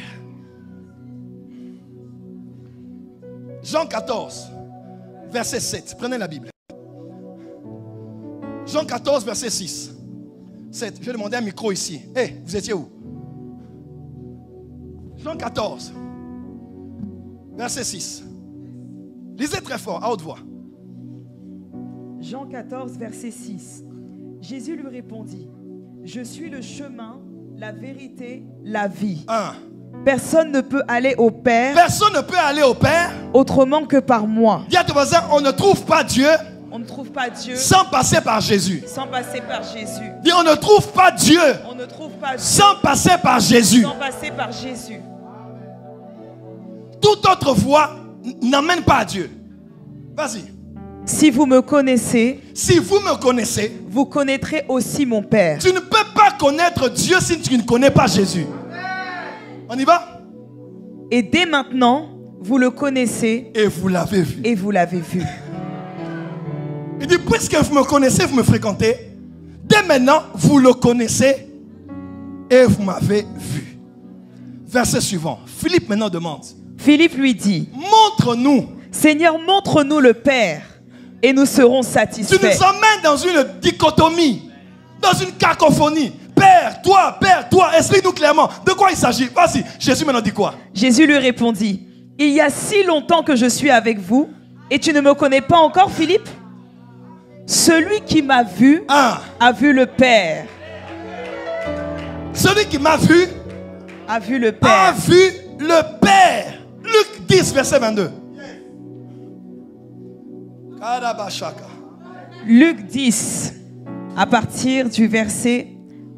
Jean 14, verset 7. Prenez la Bible. Jean 14, verset 6. 7. Je vais demander un micro ici. Hé, vous étiez où? Jean 14, verset 6. Lisez très fort, à haute voix. Jean 14, verset 6. Jésus lui répondit, je suis le chemin, la vérité, la vie. 1. Personne ne peut aller au Père. Personne ne peut aller au Père autrement que par moi. Dis à ton voisin, on ne trouve pas Dieu. On ne trouve pas Dieu sans passer par Jésus. Sans passer par Jésus. Dis, on ne trouve pas Dieu. On ne trouve pas Dieu sans passer par Jésus. Sans passer par Jésus. Toute autre voie n'emmène pas à Dieu. Vas-y. Si vous me connaissez, vous connaîtrez aussi mon Père. Tu ne peux pas connaître Dieu si tu ne connais pas Jésus. On y va? Et dès maintenant, vous le connaissez. Et vous l'avez vu. Et vous l'avez vu. Il dit, puisque vous me connaissez, vous me fréquentez, dès maintenant, vous le connaissez et vous m'avez vu. Verset suivant. Philippe maintenant demande. Philippe lui dit, montre-nous. Seigneur, montre-nous le Père et nous serons satisfaits. Tu nous emmènes dans une dichotomie, dans une cacophonie. Père, toi, explique-nous clairement. De quoi il s'agit? Vas-y, Jésus maintenant dit quoi? Jésus lui répondit, il y a si longtemps que je suis avec vous et tu ne me connais pas encore, Philippe? Celui qui m'a vu a vu le Père. Celui qui m'a vu a vu le Père. A vu le Père. Luc 10, verset 22. Luc 10, à partir du verset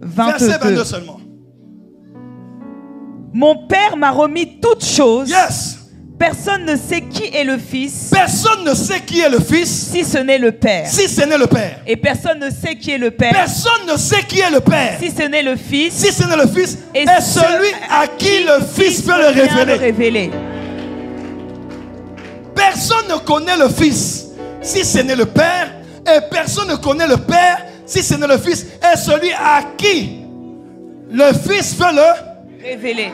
22. Verset 22 seulement. Mon Père m'a remis toutes choses. Yes. Personne ne sait qui est le Fils. Personne ne sait qui est le Fils. Si ce n'est le Père. Si ce n'est le Père. Et personne ne sait qui est le Père. Personne ne sait qui est le Père. Si ce n'est le Fils. Si ce n'est le Fils. Et celui à qui le Fils peut le révéler. Personne ne connaît le Fils si ce n'est le Père. Et personne ne connaît le Père si ce n'est le Fils. Et celui à qui le Fils veut le révéler.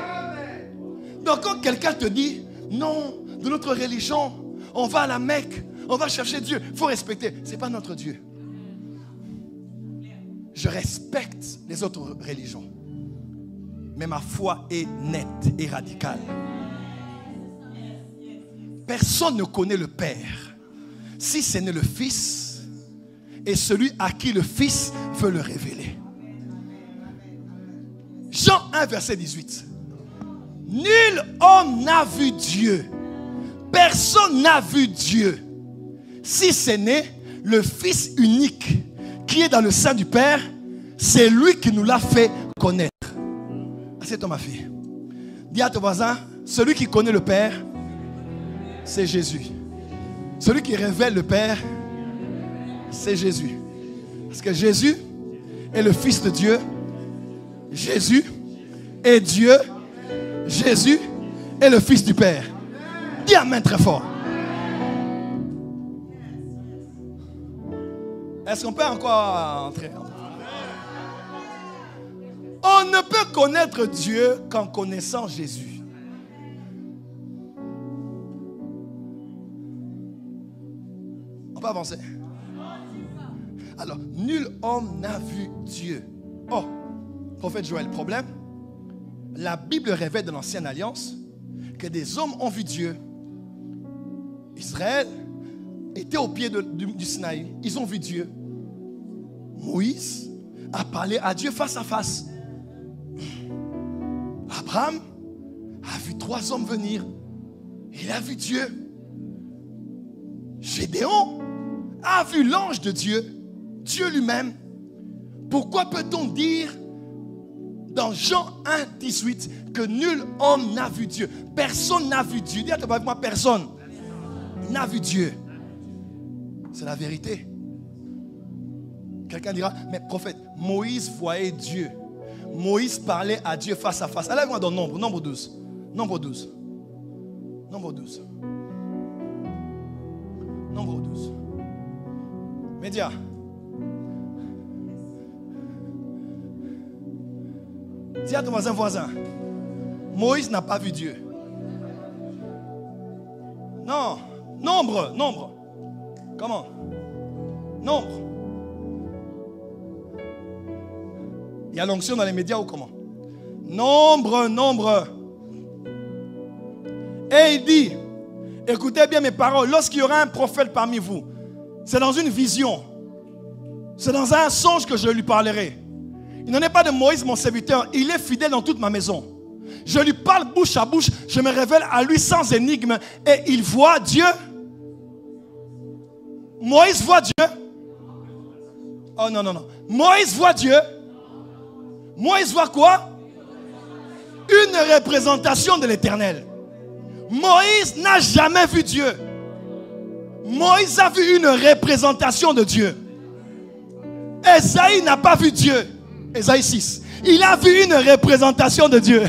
Donc quand quelqu'un te dit, non, de notre religion, on va à la Mecque, on va chercher Dieu, il faut respecter. Ce n'est pas notre Dieu. Je respecte les autres religions. Mais ma foi est nette et radicale. Personne ne connaît le Père si ce n'est le Fils et celui à qui le Fils veut le révéler. Jean 1, verset 18. Nul homme n'a vu Dieu. Personne n'a vu Dieu. Si ce n'est le Fils unique qui est dans le sein du Père, c'est lui qui nous l'a fait connaître. Assieds-toi, ma fille. Dis à ton voisin, celui qui connaît le Père, c'est Jésus. Celui qui révèle le Père, c'est Jésus. Parce que Jésus est le Fils de Dieu. Jésus est Dieu. Jésus est le Fils du Père. Dis amen très fort. Est-ce qu'on peut encore entrer? On ne peut connaître Dieu qu'en connaissant Jésus. peut avancer. Alors, nul homme n'a vu Dieu. Oh, prophète Joël, problème. La Bible révèle dans l'Ancienne Alliance que des hommes ont vu Dieu. Israël était au pied du Sinaï. Ils ont vu Dieu. Moïse a parlé à Dieu face à face. Abraham a vu 3 hommes venir. Il a vu Dieu. Gédéon a vu l'ange de Dieu, Dieu lui-même. Pourquoi peut-on dire dans Jean 1, 18 que nul homme n'a vu Dieu? Personne n'a vu Dieu. Dis avec moi, personne n'a vu Dieu. C'est la vérité. Quelqu'un dira, mais prophète, Moïse voyait Dieu. Moïse parlait à Dieu face à face. Allez-moi dans Nombre 12. Nombre 12. Nombre 12. Nombre 12. Média. Dis à ton voisin, Moïse n'a pas vu Dieu. Non. Nombre. Comment? Nombre. Il y a l'onction dans les médias ou comment? Nombre. Et il dit, écoutez bien mes paroles, lorsqu'il y aura un prophète parmi vous, c'est dans une vision, c'est dans un songe que je lui parlerai. Il n'en est pas de Moïse mon serviteur, il est fidèle dans toute ma maison. Je lui parle bouche à bouche, je me révèle à lui sans énigme et il voit Dieu. Moïse voit Dieu. Oh non. Moïse voit Dieu. Moïse voit quoi? Une représentation de l'Éternel. Moïse n'a jamais vu Dieu. Moïse a vu une représentation de Dieu. Esaïe n'a pas vu Dieu. Esaïe 6. Il a vu une représentation de Dieu.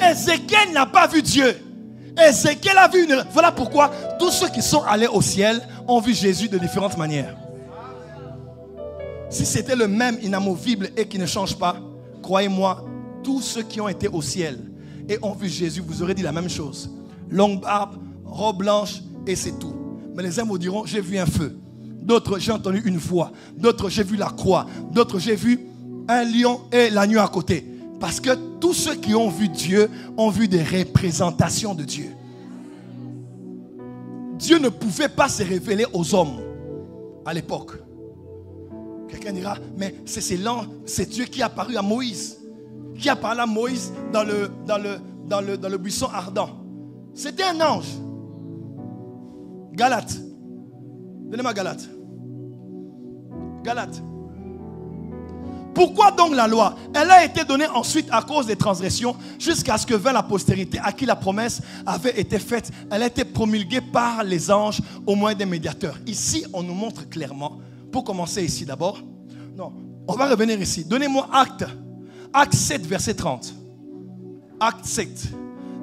Ézéchiel n'a pas vu Dieu. Ézéchiel a vu une... Voilà pourquoi tous ceux qui sont allés au ciel ont vu Jésus de différentes manières. Si c'était le même inamovible et qui ne change pas, croyez-moi, tous ceux qui ont été au ciel et ont vu Jésus, vous aurez dit la même chose. Longue barbe, robe blanche et c'est tout. Mais les uns vous diront, j'ai vu un feu. D'autres, j'ai entendu une voix. D'autres, j'ai vu la croix. D'autres, j'ai vu un lion et l'agneau à côté. Parce que tous ceux qui ont vu Dieu ont vu des représentations de Dieu. Dieu ne pouvait pas se révéler aux hommes à l'époque. Quelqu'un dira, mais c'est Dieu qui est apparu à Moïse. Qui a parlé à Moïse dans le buisson ardent. C'était un ange. Galate. Donnez-moi Galate. Galate. Pourquoi donc la loi? Elle a été donnée ensuite à cause des transgressions jusqu'à ce que vint la postérité à qui la promesse avait été faite. Elle a été promulguée par les anges au moyen des médiateurs. Ici, on nous montre clairement, pour commencer ici d'abord. Non, on va revenir ici. Donnez-moi Acte 7, verset 30. Acte 7,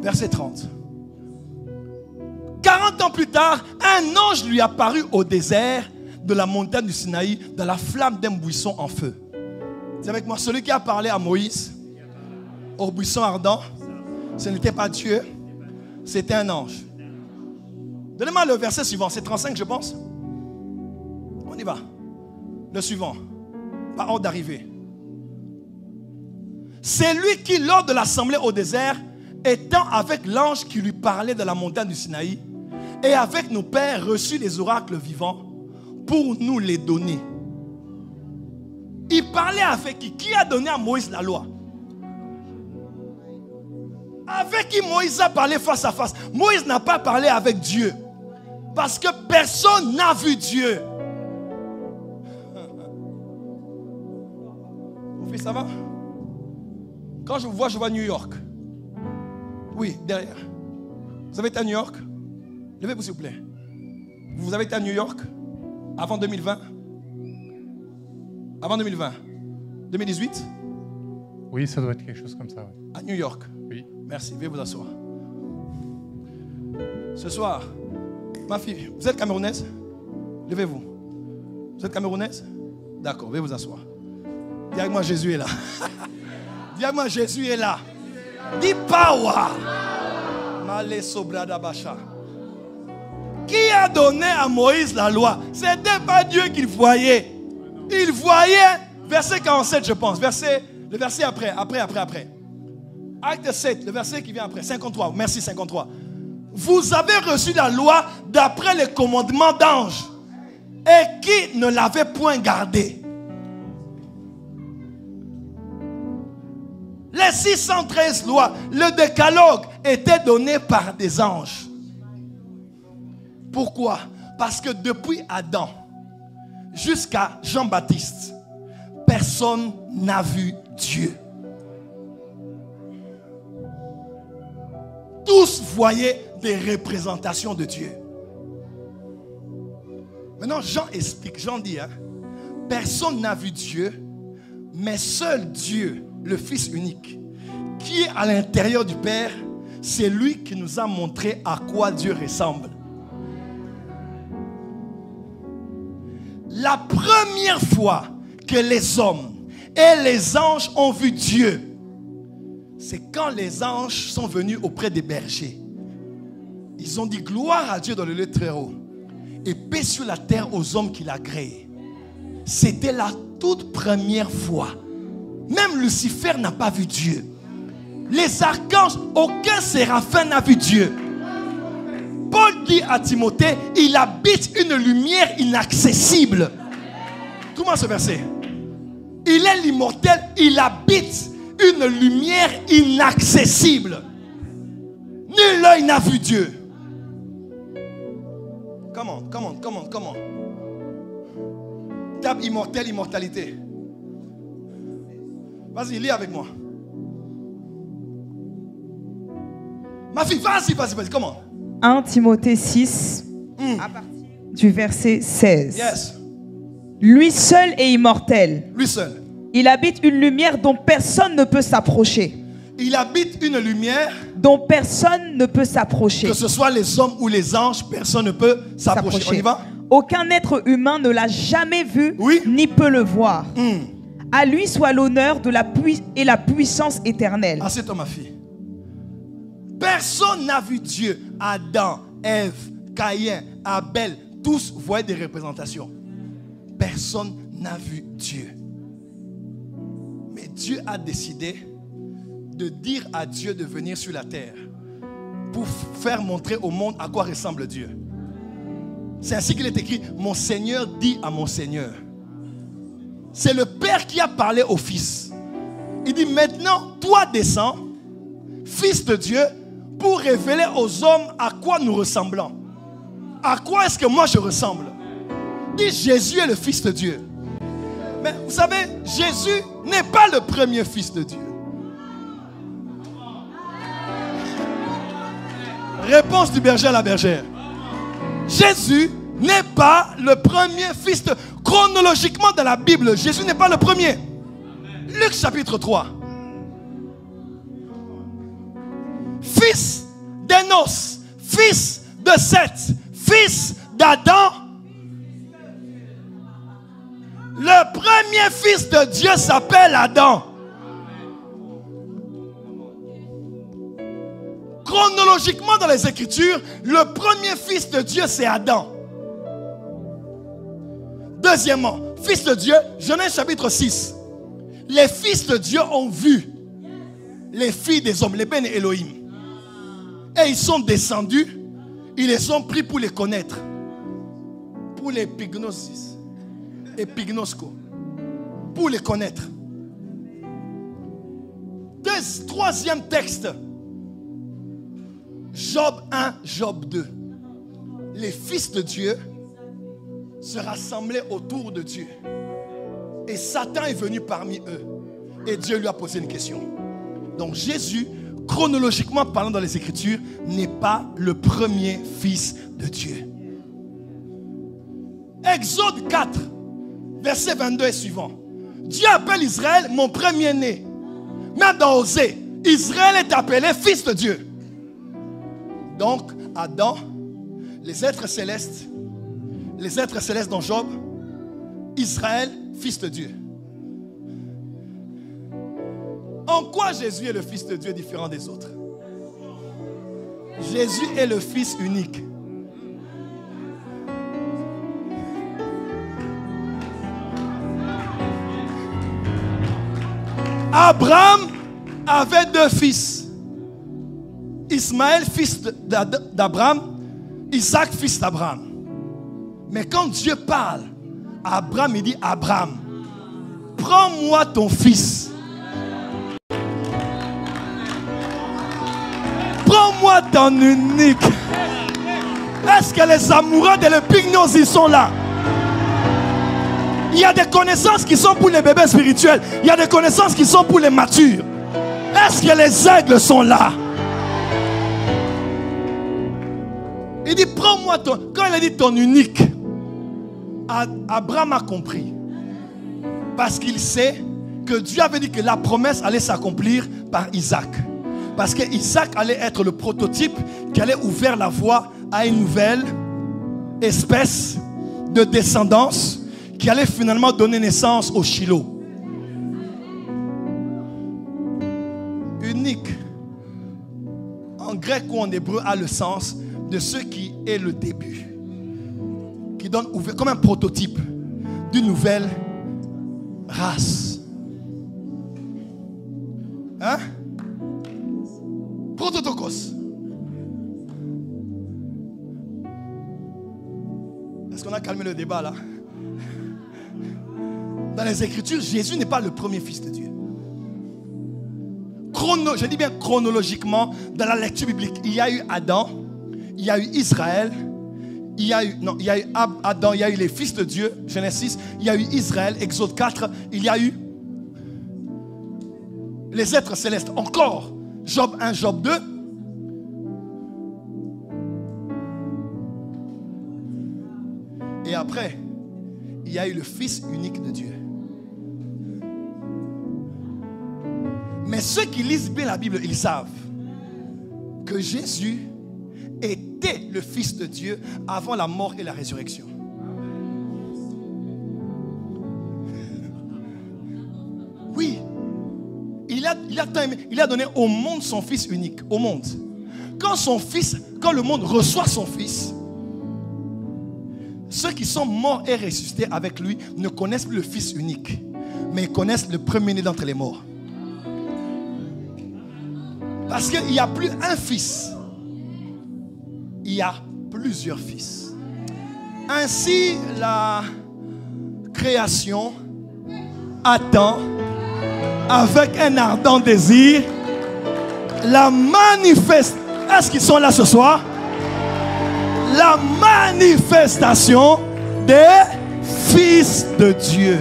verset 30. 40 ans plus tard, un ange lui apparut au désert de la montagne du Sinaï, dans la flamme d'un buisson en feu. C'est avec moi, celui qui a parlé à Moïse au buisson ardent, ce n'était pas Dieu, c'était un ange. Donnez-moi le verset suivant, c'est 35 je pense. On y va. Le suivant, par ordre d'arrivée. C'est lui qui, lors de l'assemblée au désert, étant avec l'ange qui lui parlait de la montagne du Sinaï, et avec nos pères reçut les oracles vivants pour nous les donner. Il parlait avec qui? Qui a donné à Moïse la loi? Avec qui Moïse a parlé face à face? Moïse n'a pas parlé avec Dieu. Parce que personne n'a vu Dieu. Mon fils, ça va? Quand je vous vois, je vois New York. Oui, derrière. Vous avez été à New York? Levez-vous s'il vous plaît. Vous avez été à New York avant 2020? Avant 2020? 2018? Oui, ça doit être quelque chose comme ça. Oui. À New York? Oui. Merci, veuillez vous asseoir. Ce soir, ma fille, vous êtes camerounaise? Levez-vous. Vous êtes camerounaise? D'accord, veuillez vous asseoir. Dis avec moi, Jésus est là. Dis avec moi, Jésus est là. Dis power. Male sobrada bacha. Qui a donné à Moïse la loi? Ce n'était pas Dieu qu'il voyait. Il voyait, verset 47 je pense, le verset après. Acte 7, le verset qui vient après, 53, merci 53. Vous avez reçu la loi d'après les commandements d'anges. Et qui ne l'avait point gardé? Les 613 lois, le décalogue était donné par des anges. Pourquoi? Parce que depuis Adam jusqu'à Jean-Baptiste, personne n'a vu Dieu. Tous voyaient des représentations de Dieu. Maintenant, Jean explique, Jean dit, personne n'a vu Dieu, mais seul Dieu, le Fils unique, qui est à l'intérieur du Père, c'est lui qui nous a montré à quoi Dieu ressemble. La première fois que les hommes et les anges ont vu Dieu, c'est quand les anges sont venus auprès des bergers. Ils ont dit gloire à Dieu dans le lieu très haut et paix sur la terre aux hommes qu'il a créés. C'était la toute première fois. Même Lucifer n'a pas vu Dieu. Les archanges, aucun séraphin n'a vu Dieu. Paul dit à Timothée, il habite une lumière inaccessible. Comment ce verset? Il est l'immortel, il habite une lumière inaccessible. Nul œil n'a vu Dieu. Comment? Tape immortel, immortalité. Vas-y, lis avec moi. Ma fille, vas-y, comment? 1 Timothée 6, à partir du verset 16. Yes. Lui seul est immortel. Lui seul. Il habite une lumière dont personne ne peut s'approcher. Il habite une lumière dont personne ne peut s'approcher. Que ce soit les hommes ou les anges, personne ne peut s'approcher. On y va? Aucun être humain ne l'a jamais vu, oui, ni peut le voir. À lui soit l'honneur et la puissance éternelle. Assieds-toi, ma fille. Personne n'a vu Dieu. Adam, Ève, Caïn, Abel, tous voyaient des représentations. Personne n'a vu Dieu. Mais Dieu a décidé de dire à Dieu de venir sur la terre pour faire montrer au monde à quoi ressemble Dieu. C'est ainsi qu'il est écrit, mon Seigneur dit à mon Seigneur. C'est le Père qui a parlé au Fils. Il dit maintenant, toi descends, Fils de Dieu, pour révéler aux hommes à quoi nous ressemblons. À quoi est-ce que moi je ressemble? Il dit Jésus est le Fils de Dieu. Mais vous savez, Jésus n'est pas le premier Fils de Dieu. Réponse du berger à la bergère. Jésus n'est pas le premier fils de... Chronologiquement dans la Bible, Jésus n'est pas le premier. Luc chapitre 3. Fils d'Énos, fils de Seth, fils d'Adam. Le premier fils de Dieu s'appelle Adam. Chronologiquement dans les Écritures, le premier fils de Dieu c'est Adam. Deuxièmement, fils de Dieu, Genèse chapitre 6. Les fils de Dieu ont vu les filles des hommes, les Ben Elohim. Et ils sont descendus, ils les ont pris pour les connaître. Pour les pignosis et pignosco. Pour les connaître. Troisième texte. Job 1, Job 2. Les fils de Dieu se rassemblaient autour de Dieu. Et Satan est venu parmi eux. Et Dieu lui a posé une question. Donc Jésus, chronologiquement parlant dans les Écritures, n'est pas le premier fils de Dieu. Exode 4, verset 22 et suivant. Dieu appelle Israël mon premier-né. Mais dans Osée, Israël est appelé fils de Dieu. Donc, Adam, les êtres célestes dans Job, Israël, fils de Dieu. En quoi Jésus est le fils de Dieu différent des autres? Jésus est le fils unique. Abraham avait 2 fils. Ismaël, fils d'Abraham. Isaac, fils d'Abraham. Mais quand Dieu parle à Abraham, il dit, Abraham, prends-moi ton fils. Prends-moi ton unique. Est-ce que les amoureux de l'épignos, ils sont là? Il y a des connaissances qui sont pour les bébés spirituels. Il y a des connaissances qui sont pour les matures. Est-ce que les aigles sont là? Il dit, prends-moi ton... Quand il a dit ton unique, Abraham a compris. Parce qu'il sait que Dieu avait dit que la promesse allait s'accomplir par Isaac. Parce que Isaac allait être le prototype qui allait ouvrir la voie à une nouvelle espèce de descendance qui allait finalement donner naissance au Shiloh. Unique, en grec ou en hébreu, a le sens de ce qui est le début, qui donne comme un prototype d'une nouvelle race. Hein? Prototokos. Est-ce qu'on a calmé le débat là? Dans les Écritures, Jésus n'est pas le premier fils de Dieu. Je dis bien chronologiquement, dans la lecture biblique, il y a eu Adam, il y a eu Israël, il y a eu Adam, il y a eu les fils de Dieu, Genèse 6, il y a eu Israël, Exode 4, il y a eu les êtres célestes, encore Job 1, Job 2. Et après, il y a eu le Fils unique de Dieu. Mais ceux qui lisent bien la Bible, ils savent que Jésus était le Fils de Dieu avant la mort et la résurrection. Oui, il a donné au monde son Fils unique, au monde. Quand le monde reçoit son Fils, ceux qui sont morts et ressuscités avec lui ne connaissent plus le Fils unique, mais ils connaissent le premier-né d'entre les morts. Parce qu'il n'y a plus un fils, il y a plusieurs fils. Ainsi, la création attend avec un ardent désir la manifestation. Est-ce qu'ils sont là ce soir? La manifestation des fils de Dieu.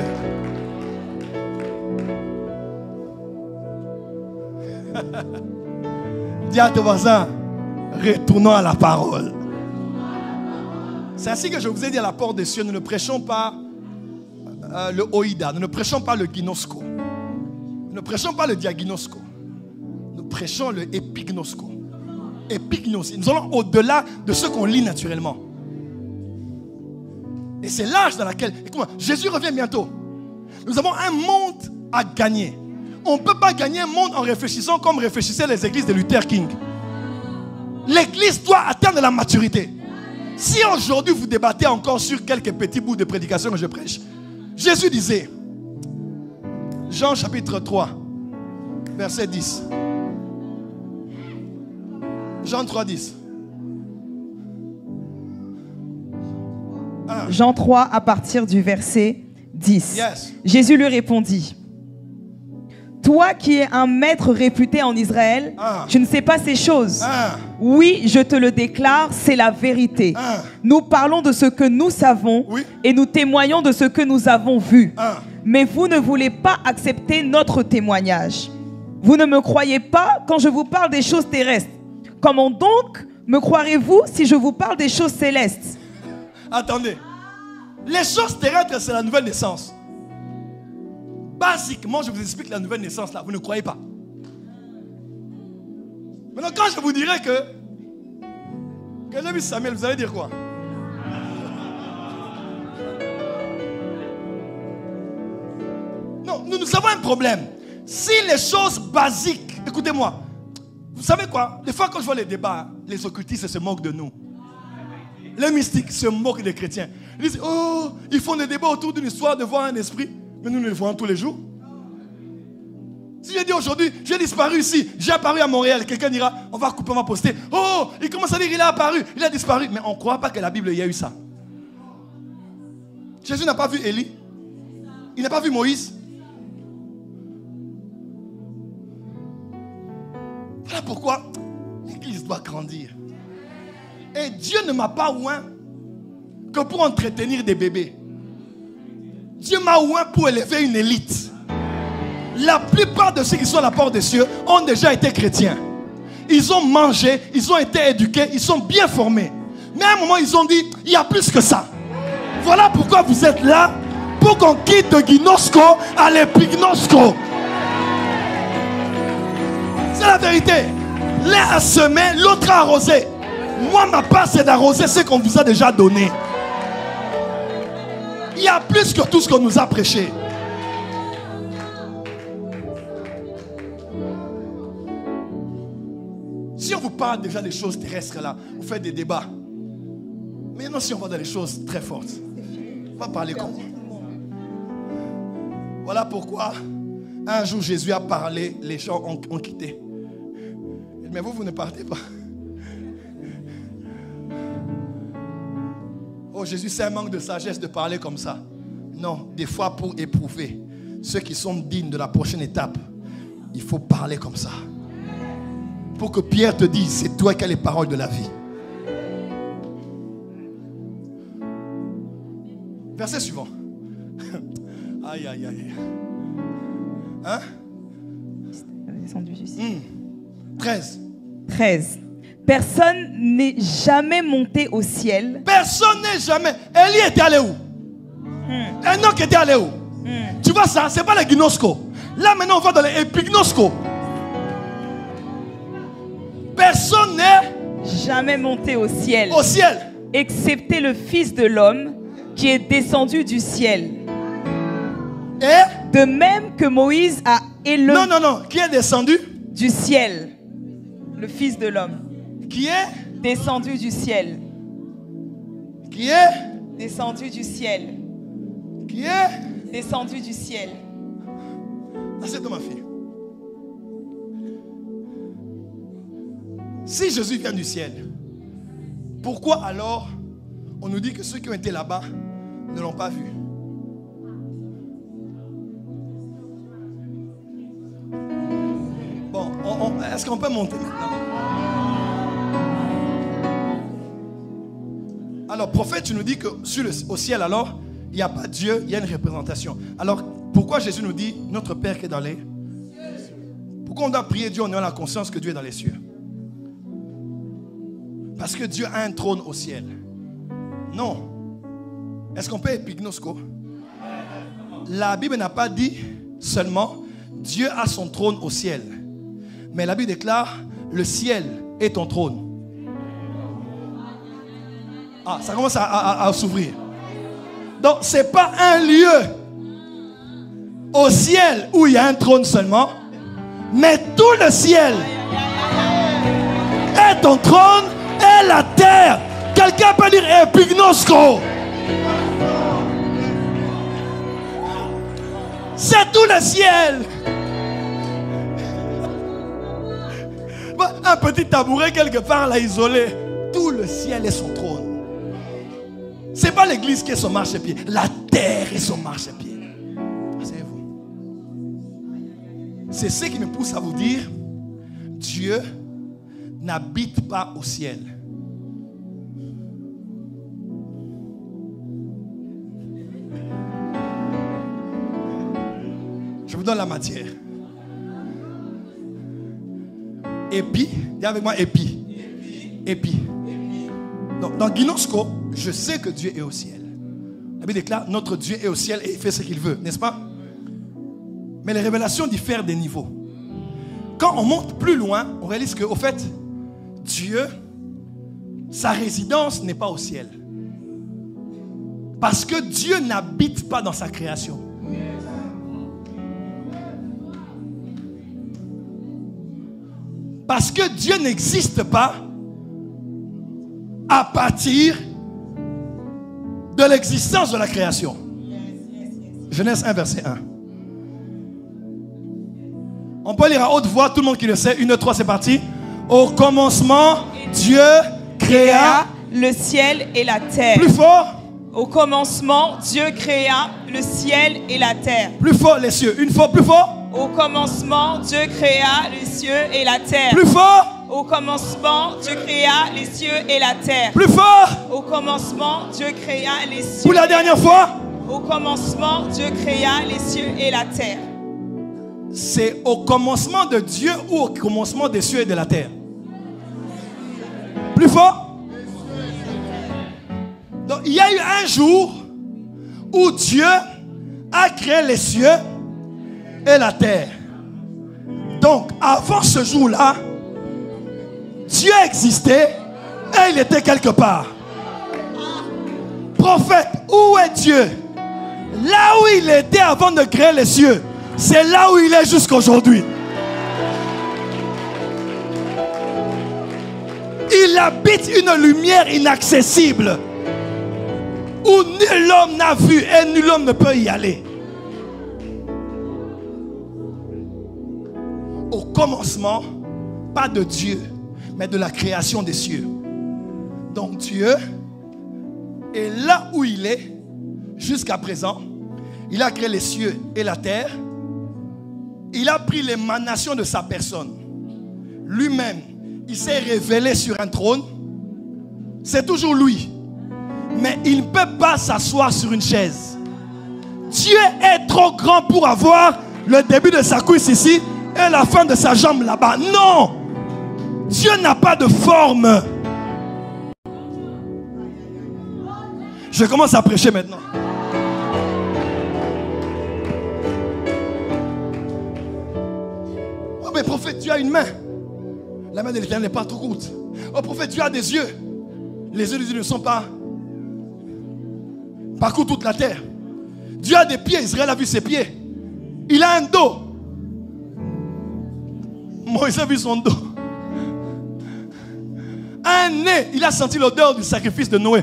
Dis à ton voisin, retournons à la parole. C'est ainsi que je vous ai dit à la porte des cieux, nous ne prêchons pas le oïda, nous ne prêchons pas le ginosko, nous ne prêchons pas le diagnosco, nous prêchons le épignosco. Épignosis. Nous allons au-delà de ce qu'on lit naturellement. Et c'est l'âge dans lequel, écoute-moi, Jésus revient bientôt. Nous avons un monde à gagner. On ne peut pas gagner un monde en réfléchissant comme réfléchissaient les églises de Luther King. L'église doit atteindre la maturité. Si aujourd'hui vous débattez encore sur quelques petits bouts de prédication que je prêche, Jésus disait, Jean chapitre 3, verset 10. Jean 3, 10. Jean 3 à partir du verset 10. Yes. Jésus lui répondit, toi qui es un maître réputé en Israël, tu ne sais pas ces choses. Oui, je te le déclare, c'est la vérité. Nous parlons de ce que nous savons et nous témoignons de ce que nous avons vu. Mais vous ne voulez pas accepter notre témoignage. Vous ne me croyez pas quand je vous parle des choses terrestres. Comment donc me croirez-vous si je vous parle des choses célestes? Attendez. Les choses terrestres, c'est la nouvelle naissance. Basiquement, je vous explique la nouvelle naissance là. Vous ne croyez pas. Maintenant, quand je vous dirai que j'ai vu Samuel, vous allez dire quoi? Non, nous avons un problème. Si les choses basiques, écoutez-moi, vous savez quoi? Des fois quand je vois les débats, les occultistes se moquent de nous. Les mystiques se moquent des chrétiens. Ils disent, oh, ils font des débats autour d'une histoire de voir un esprit. Mais nous le voyons tous les jours. Si je dis aujourd'hui, j'ai disparu ici, j'ai apparu à Montréal, quelqu'un dira, on va couper, on va poster. Oh, il commence à dire, il a apparu, il a disparu. Mais on ne croit pas que la Bible, il y a eu ça. Jésus n'a pas vu Élie. Il n'a pas vu Moïse. Voilà pourquoi l'Église doit grandir. Et Dieu ne m'a pas oint que pour entretenir des bébés. Dieu m'a oint pour élever une élite. La plupart de ceux qui sont à la porte des cieux ont déjà été chrétiens. Ils ont mangé, ils ont été éduqués, ils sont bien formés. Mais à un moment, ils ont dit, il y a plus que ça. Voilà pourquoi vous êtes là, pour qu'on quitte de Ginosco à l'Epignosco. C'est la vérité. L'un a semé, l'autre a arrosé. Moi, ma part, c'est d'arroser ce qu'on vous a déjà donné. Il y a plus que tout ce qu'on nous a prêché. Si on vous parle déjà des choses terrestres là, vous faites des débats. Mais non, si on va dans les choses très fortes, on va parler comment? Voilà pourquoi un jour Jésus a parlé, les gens ont quitté. Mais vous ne partez pas. Oh, Jésus, c'est un manque de sagesse de parler comme ça. Non, des fois pour éprouver ceux qui sont dignes de la prochaine étape, il faut parler comme ça. Pour que Pierre te dise, c'est toi qui as les paroles de la vie. Verset suivant. Aïe, aïe, aïe. Hein? 13. 13. Personne n'est jamais monté au ciel. Personne n'est jamais. Élie était allé où? Enoch était allé où? Tu vois ça, c'est pas les Ginosco. Là maintenant on va dans les Epignosco. Personne n'est jamais monté au ciel. Au ciel. Excepté le Fils de l'homme qui est descendu du ciel. Et de même que Moïse a élevé. Non. Qui est descendu? Du ciel. Le Fils de l'homme. Qui est descendu du ciel. Qui est descendu du ciel. Qui est descendu du ciel. Assieds-toi, ma fille. Si Jésus vient du ciel, pourquoi alors on nous dit que ceux qui ont été là-bas ne l'ont pas vu? Bon, est-ce qu'on peut monter maintenant? Alors, prophète, tu nous dis que au ciel, alors, il n'y a pas Dieu, il y a une représentation. Alors, pourquoi Jésus nous dit notre Père qui est dans les cieux? Pourquoi on doit prier Dieu en ayant la conscience que Dieu est dans les cieux? Parce que Dieu a un trône au ciel. Non. Est-ce qu'on peut épignosco? La Bible n'a pas dit seulement Dieu a son trône au ciel. Mais la Bible déclare le ciel est ton trône. Ah, ça commence à s'ouvrir. Donc, ce n'est pas un lieu au ciel où il y a un trône seulement, mais tout le ciel est ton trône et la terre. Quelqu'un peut dire epignosco. C'est tout le ciel. Un petit tabouret quelque part là isolé. Tout le ciel est son trône. Ce n'est pas l'église qui est son marchepied. La terre est son marchepied. Asseyez-vous. C'est ce qui me pousse à vous dire, Dieu n'habite pas au ciel. Je vous donne la matière. Épi, dis avec moi épi. Épi. Dans Ginosco, je sais que Dieu est au ciel. La Bible déclare notre Dieu est au ciel et il fait ce qu'il veut, n'est-ce pas? Mais les révélations diffèrent des niveaux. Quand on monte plus loin, on réalise qu'au fait, Dieu, sa résidence n'est pas au ciel. Parce que Dieu n'habite pas dans sa création. Parce que Dieu n'existe pas à partir de l'existence de la création. Genèse 1, verset 1. On peut lire à haute voix, tout le monde qui le sait. 1, 2, 3, c'est parti. Au commencement, Dieu créa le ciel et la terre. Plus fort. Au commencement, Dieu créa le ciel et la terre. Plus fort les cieux. Une fois plus fort. Au commencement, Dieu créa les cieux et la terre. Plus fort. Au commencement, Dieu créa les cieux et la terre. Plus fort. Au commencement, Dieu créa les cieux. Pour la dernière fois. Au commencement, Dieu créa les cieux et la terre. C'est au commencement de Dieu ou au commencement des cieux et de la terre? Plus fort. Donc il y a eu un jour où Dieu a créé les cieux et la terre. Donc avant ce jour-là, Dieu existait et il était quelque part. Prophète, où est Dieu? Là où il était avant de créer les cieux, c'est là où il est jusqu'aujourd'hui. Il habite une lumière inaccessible où nul homme n'a vu et nul homme ne peut y aller. Au commencement, pas de Dieu, mais de la création des cieux. Donc Dieu est là où il est jusqu'à présent. Il a créé les cieux et la terre. Il a pris l'émanation de sa personne. Lui-même, il s'est révélé sur un trône. C'est toujours lui. Mais il ne peut pas s'asseoir sur une chaise. Dieu est trop grand pour avoir le début de sa cuisse ici et la fin de sa jambe là-bas. Non! Dieu n'a pas de forme. Je commence à prêcher maintenant. Oh mais prophète, tu as une main. La main de l'Éternel n'est pas trop courte. Oh prophète, tu as des yeux. Les yeux de Dieu ne sont pas parcourent toute la terre. Dieu a des pieds, Israël a vu ses pieds. Il a un dos. Moïse a vu son dos. Un nez, il a senti l'odeur du sacrifice de Noé.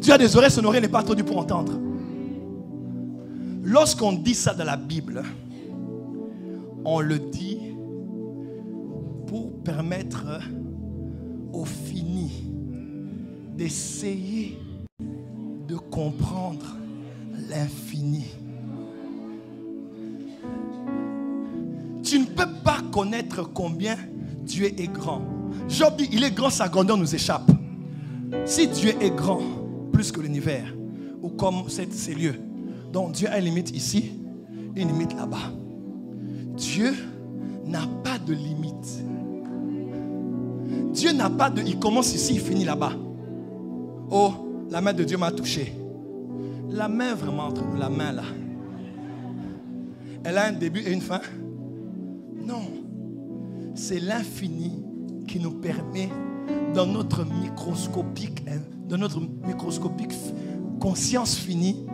Dieu a des oreilles, son oreille n'est pas tordue pour entendre. Lorsqu'on dit ça dans la Bible, on le dit pour permettre au fini d'essayer de comprendre l'infini. Tu ne peux pas connaître combien Dieu est grand. Job dit, il est grand, sa grandeur nous échappe. Si Dieu est grand, plus que l'univers, ou comme ces lieux, donc Dieu a une limite ici, une limite là-bas. Dieu n'a pas de limite. Dieu n'a pas de... Il commence ici, il finit là-bas. Oh, la main de Dieu m'a touché. La main vraiment entre nous, la main là. Elle a un début et une fin? Non. C'est l'infini qui nous permet, dans notre microscopique conscience finie,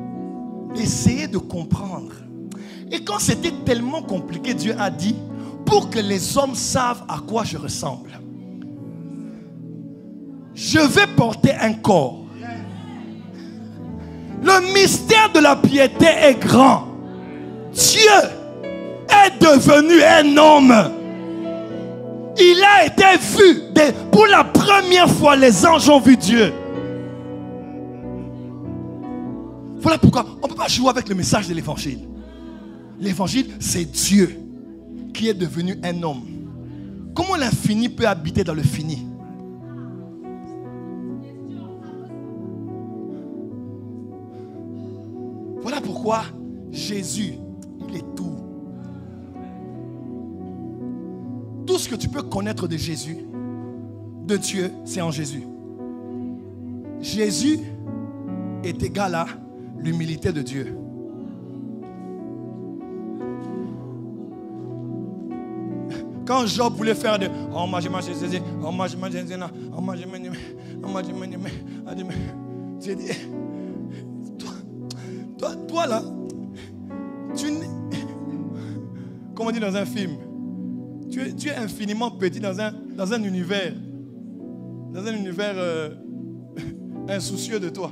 d'essayer de comprendre. Et quand c'était tellement compliqué, Dieu a dit, pour que les hommes savent à quoi je ressemble, je vais porter un corps. Le mystère de la piété est grand. Dieu est devenu un homme. Il a été vu. Pour la première fois, les anges ont vu Dieu. Voilà pourquoi on ne peut pas jouer avec le message de l'évangile. L'évangile, c'est Dieu qui est devenu un homme. Comment l'infini peut habiter dans le fini? Voilà pourquoi Jésus, il est tout. Tout ce que tu peux connaître de Jésus, de Dieu, c'est en Jésus. Jésus est égal à l'humilité de Dieu. Quand Job voulait faire de oh moi je mange Jésus, oh moi je mange Jésus, oh moi je mange Dieu dit toi là, tu n'es, comme on dit dans un film, tu es infiniment petit dans un univers insoucieux de toi.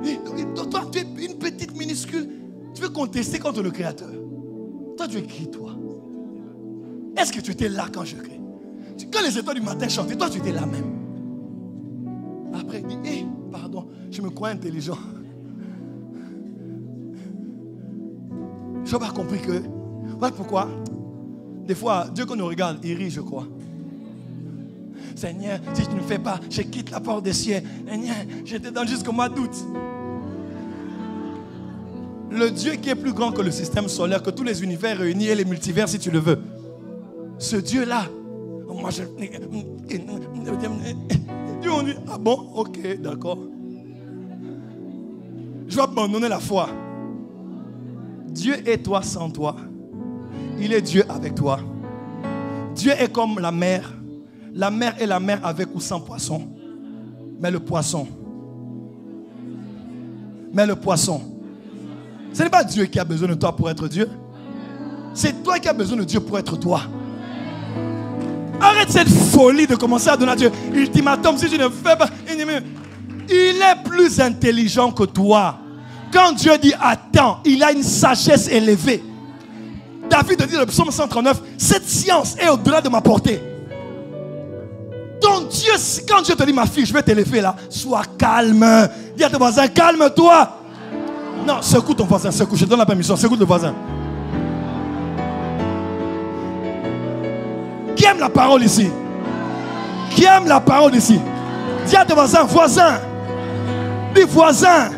Et toi, tu es une petite minuscule. Tu veux contester contre le Créateur. Toi, tu écris, toi. Est-ce que tu étais là quand je crie? Quand les étoiles du matin chantaient, toi, tu étais là même. Après, il dit, hé, pardon, je me crois intelligent. Je n'ai pas compris que... Voilà pourquoi, des fois, Dieu quand nous regarde, il rit, je crois. Seigneur, si tu ne fais pas, je quitte la porte des cieux. Seigneur, j'étais dans jusqu'au mois d'août. Le Dieu qui est plus grand que le système solaire, que tous les univers réunis et les multivers, si tu le veux. Ce Dieu-là, moi je... Dieu, on dit, ah bon, ok, d'accord. Je vais abandonner la foi. Dieu est toi sans toi. Il est Dieu avec toi. Dieu est comme la mer. La mer est la mer avec ou sans poisson. Mais le poisson. Ce n'est pas Dieu qui a besoin de toi pour être Dieu. C'est toi qui as besoin de Dieu pour être toi. Arrête cette folie de commencer à donner à Dieu ultimatum. Si tu ne fais pas, il est plus intelligent que toi. Quand Dieu dit attends, il a une sagesse élevée. David dit dans le psaume 139, cette science est au-delà de ma portée. Donc Dieu, quand Dieu te dit ma fille, je vais t'élever là, sois calme. Dis à ton voisin, calme-toi. Non, secoue ton voisin, secoue. Je te donne la permission, secoue le voisin. Qui aime la parole ici? Qui aime la parole ici? Dis à ton voisin, voisin. Dis voisin.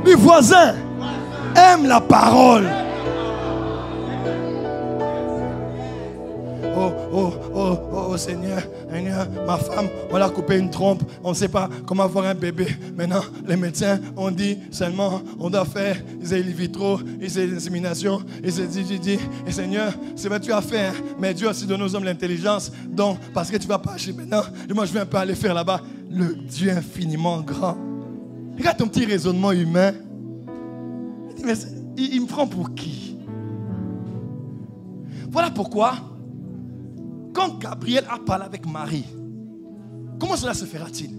Dis voisin. Aime la parole. Oh Seigneur, ma femme, on l'a coupé une trompe, on ne sait pas comment avoir un bébé. Maintenant, les médecins ont dit seulement, on doit faire des in vitro, des inséminations, et Seigneur, c'est vrai que tu as fait, hein, mais Dieu a aussi donné aux hommes l'intelligence, donc, parce que tu ne vas pas acheter maintenant, moi je vais un peu aller faire là-bas, le Dieu infiniment grand. Regarde ton petit raisonnement humain. Il me prend pour qui? Voilà pourquoi, quand Gabriel a parlé avec Marie, comment cela se fera-t-il?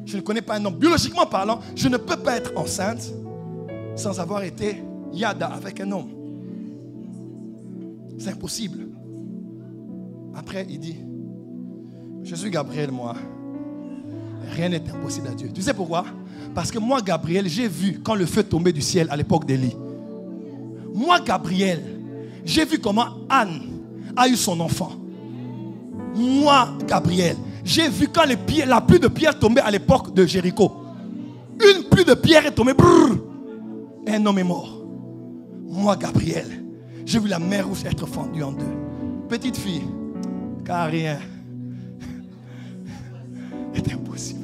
Je ne connais pas un homme. Biologiquement parlant, je ne peux pas être enceinte sans avoir été yada avec un homme. C'est impossible. Après, il dit, je suis Gabriel, moi. Rien n'est impossible à Dieu. Tu sais pourquoi? Parce que moi, Gabriel, j'ai vu quand le feu tombait du ciel à l'époque d'Élie. Moi, Gabriel, j'ai vu comment Anne a eu son enfant. Moi, Gabriel, j'ai vu quand la pluie de pierre tombait à l'époque de Jéricho. Une pluie de pierre est tombée. Brrr, un homme est mort. Moi, Gabriel, j'ai vu la mer Rouge être fendue en deux. Petite fille, car rien est impossible.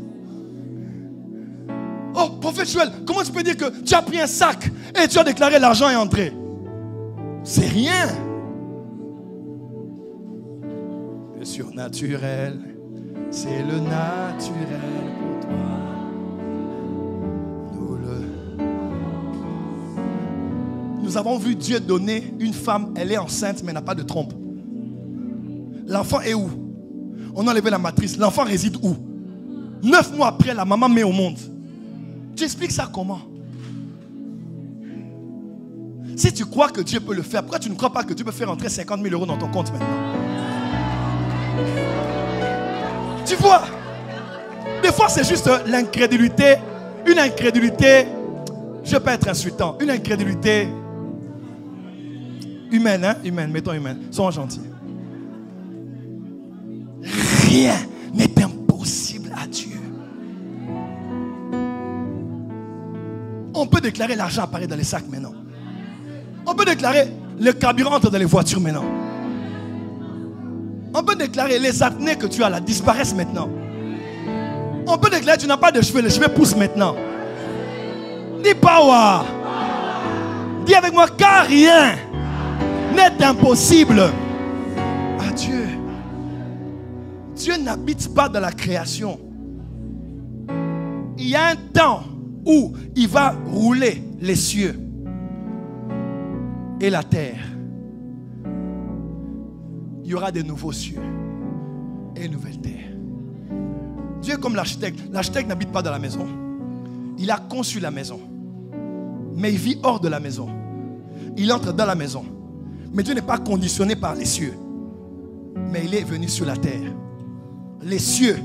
Oh, prophète Joël, comment tu peux dire que tu as pris un sac et tu as déclaré l'argent est entré? C'est rien. Le surnaturel, c'est le naturel pour toi. Nous avons vu Dieu donner une femme, elle est enceinte mais elle n'a pas de trompe. L'enfant est où? On a enlevé la matrice. L'enfant réside où? 9 mois après, la maman met au monde. Tu expliques ça comment? Si tu crois que Dieu peut le faire, pourquoi tu ne crois pas que Dieu peut faire entrer 50 000 € dans ton compte maintenant? Tu vois? Des fois c'est juste l'incrédulité. Une incrédulité, je peux être insultant. Une incrédulité humaine, hein? Humaine, mettons humaine. Sois gentil. Rien n'est impossible à Dieu. On peut déclarer l'argent apparaît dans les sacs maintenant. On peut déclarer le carburant entre dans les voitures maintenant. On peut déclarer les acnés que tu as là disparaissent maintenant. On peut déclarer que tu n'as pas de cheveux, les cheveux poussent maintenant. Dis power. Dis avec moi car rien n'est impossible à Dieu. Dieu n'habite pas dans la création. Il y a un temps où il va rouler les cieux et la terre. Il y aura de nouveaux cieux et une nouvelle terre. Dieu est comme l'architecte. L'architecte n'habite pas dans la maison. Il a conçu la maison. Mais il vit hors de la maison. Il entre dans la maison. Mais Dieu n'est pas conditionné par les cieux. Mais il est venu sur la terre. Les cieux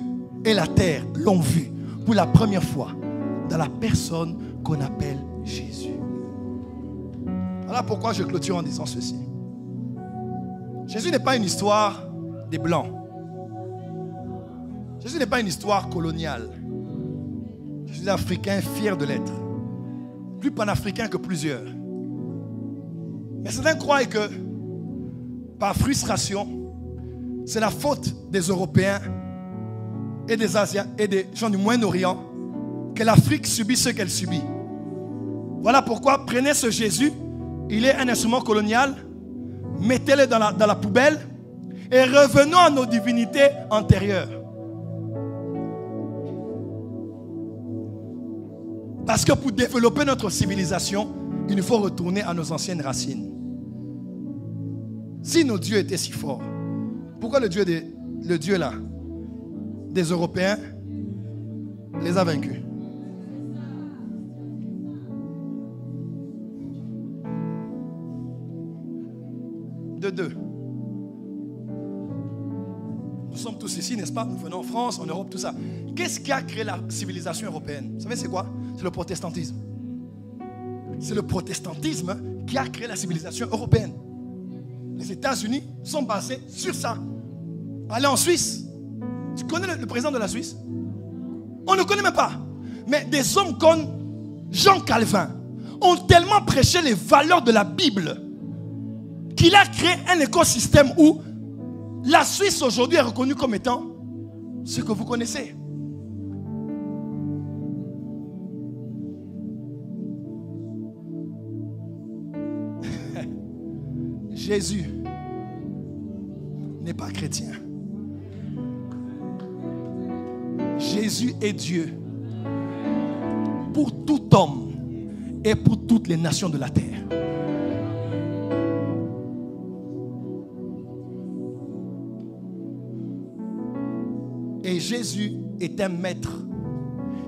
et la terre l'ont vu pour la première fois dans la personne qu'on appelle Jésus. Voilà pourquoi je clôture en disant ceci. Jésus n'est pas une histoire des Blancs. Jésus n'est pas une histoire coloniale. Je suis africain fier de l'être. Plus panafricain que plusieurs. Mais certains croient que par frustration, c'est la faute des Européens et des Asiens et des gens du Moyen-Orient que l'Afrique subit ce qu'elle subit. Voilà pourquoi prenez ce Jésus, il est un instrument colonial, mettez-le dans la poubelle et revenons à nos divinités antérieures. Parce que pour développer notre civilisation, il nous faut retourner à nos anciennes racines. Si nos dieux étaient si forts, pourquoi le Dieu là, des Européens, les a vaincus? De deux. Nous sommes tous ici, n'est-ce pas? Nous venons en France, en Europe, tout ça. Qu'est-ce qui a créé la civilisation européenne? Vous savez c'est quoi? C'est le protestantisme. C'est le protestantisme qui a créé la civilisation européenne. Les États-Unis sont basés sur ça. Allez en Suisse. Tu connais le président de la Suisse? On ne le connaît même pas. Mais des hommes comme Jean Calvin ont tellement prêché les valeurs de la Bible qu'il a créé un écosystème où la Suisse aujourd'hui est reconnue comme étant ce que vous connaissez. Jésus n'est pas chrétien. Jésus est Dieu pour tout homme et pour toutes les nations de la terre. Et Jésus est un maître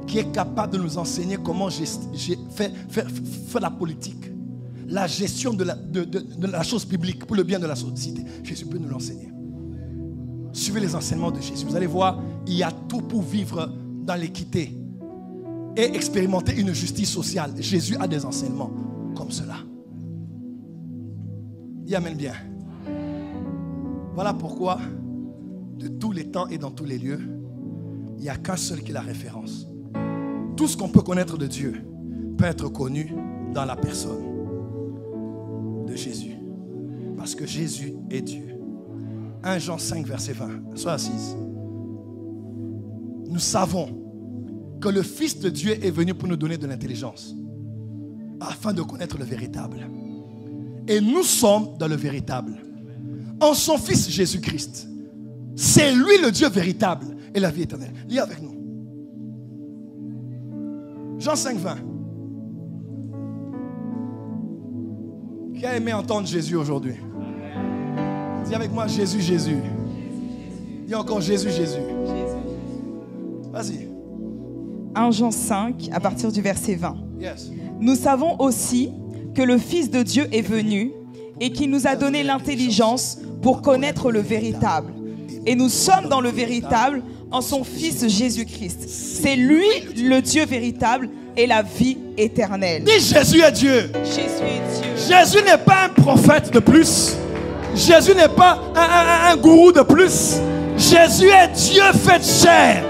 qui est capable de nous enseigner comment faire la politique, la gestion de la chose biblique pour le bien de la société. Jésus peut nous l'enseigner. Suivez les enseignements de Jésus. Vous allez voir, il y a tout pour vivre dans l'équité et expérimenter une justice sociale. Jésus a des enseignements comme cela. Il amène bien. Voilà pourquoi, de tous les temps et dans tous les lieux, il n'y a qu'un seul qui est la référence. Tout ce qu'on peut connaître de Dieu peut être connu dans la personne de Jésus. Parce que Jésus est Dieu. 1 Jean 5, verset 20. Sois assise. Nous savons que le Fils de Dieu est venu pour nous donner de l'intelligence afin de connaître le véritable. Et nous sommes dans le véritable. En son Fils Jésus-Christ. C'est lui le Dieu véritable et la vie éternelle. Lis avec nous. Jean 5, 20. Qui a aimé entendre Jésus aujourd'hui? Dis avec moi Jésus, Jésus. Dis encore Jésus, Jésus. Vas-y. 1 Jean 5, à partir du verset 20. Yes. Nous savons aussi que le Fils de Dieu est venu et qu'il nous a donné l'intelligence pour connaître le véritable. Et nous sommes dans le véritable en son Fils Jésus-Christ. C'est lui le Dieu véritable et la vie éternelle. Dis Jésus est Dieu. Jésus est Dieu. Jésus n'est pas un prophète de plus. Jésus n'est pas un gourou de plus. Jésus est Dieu fait chair.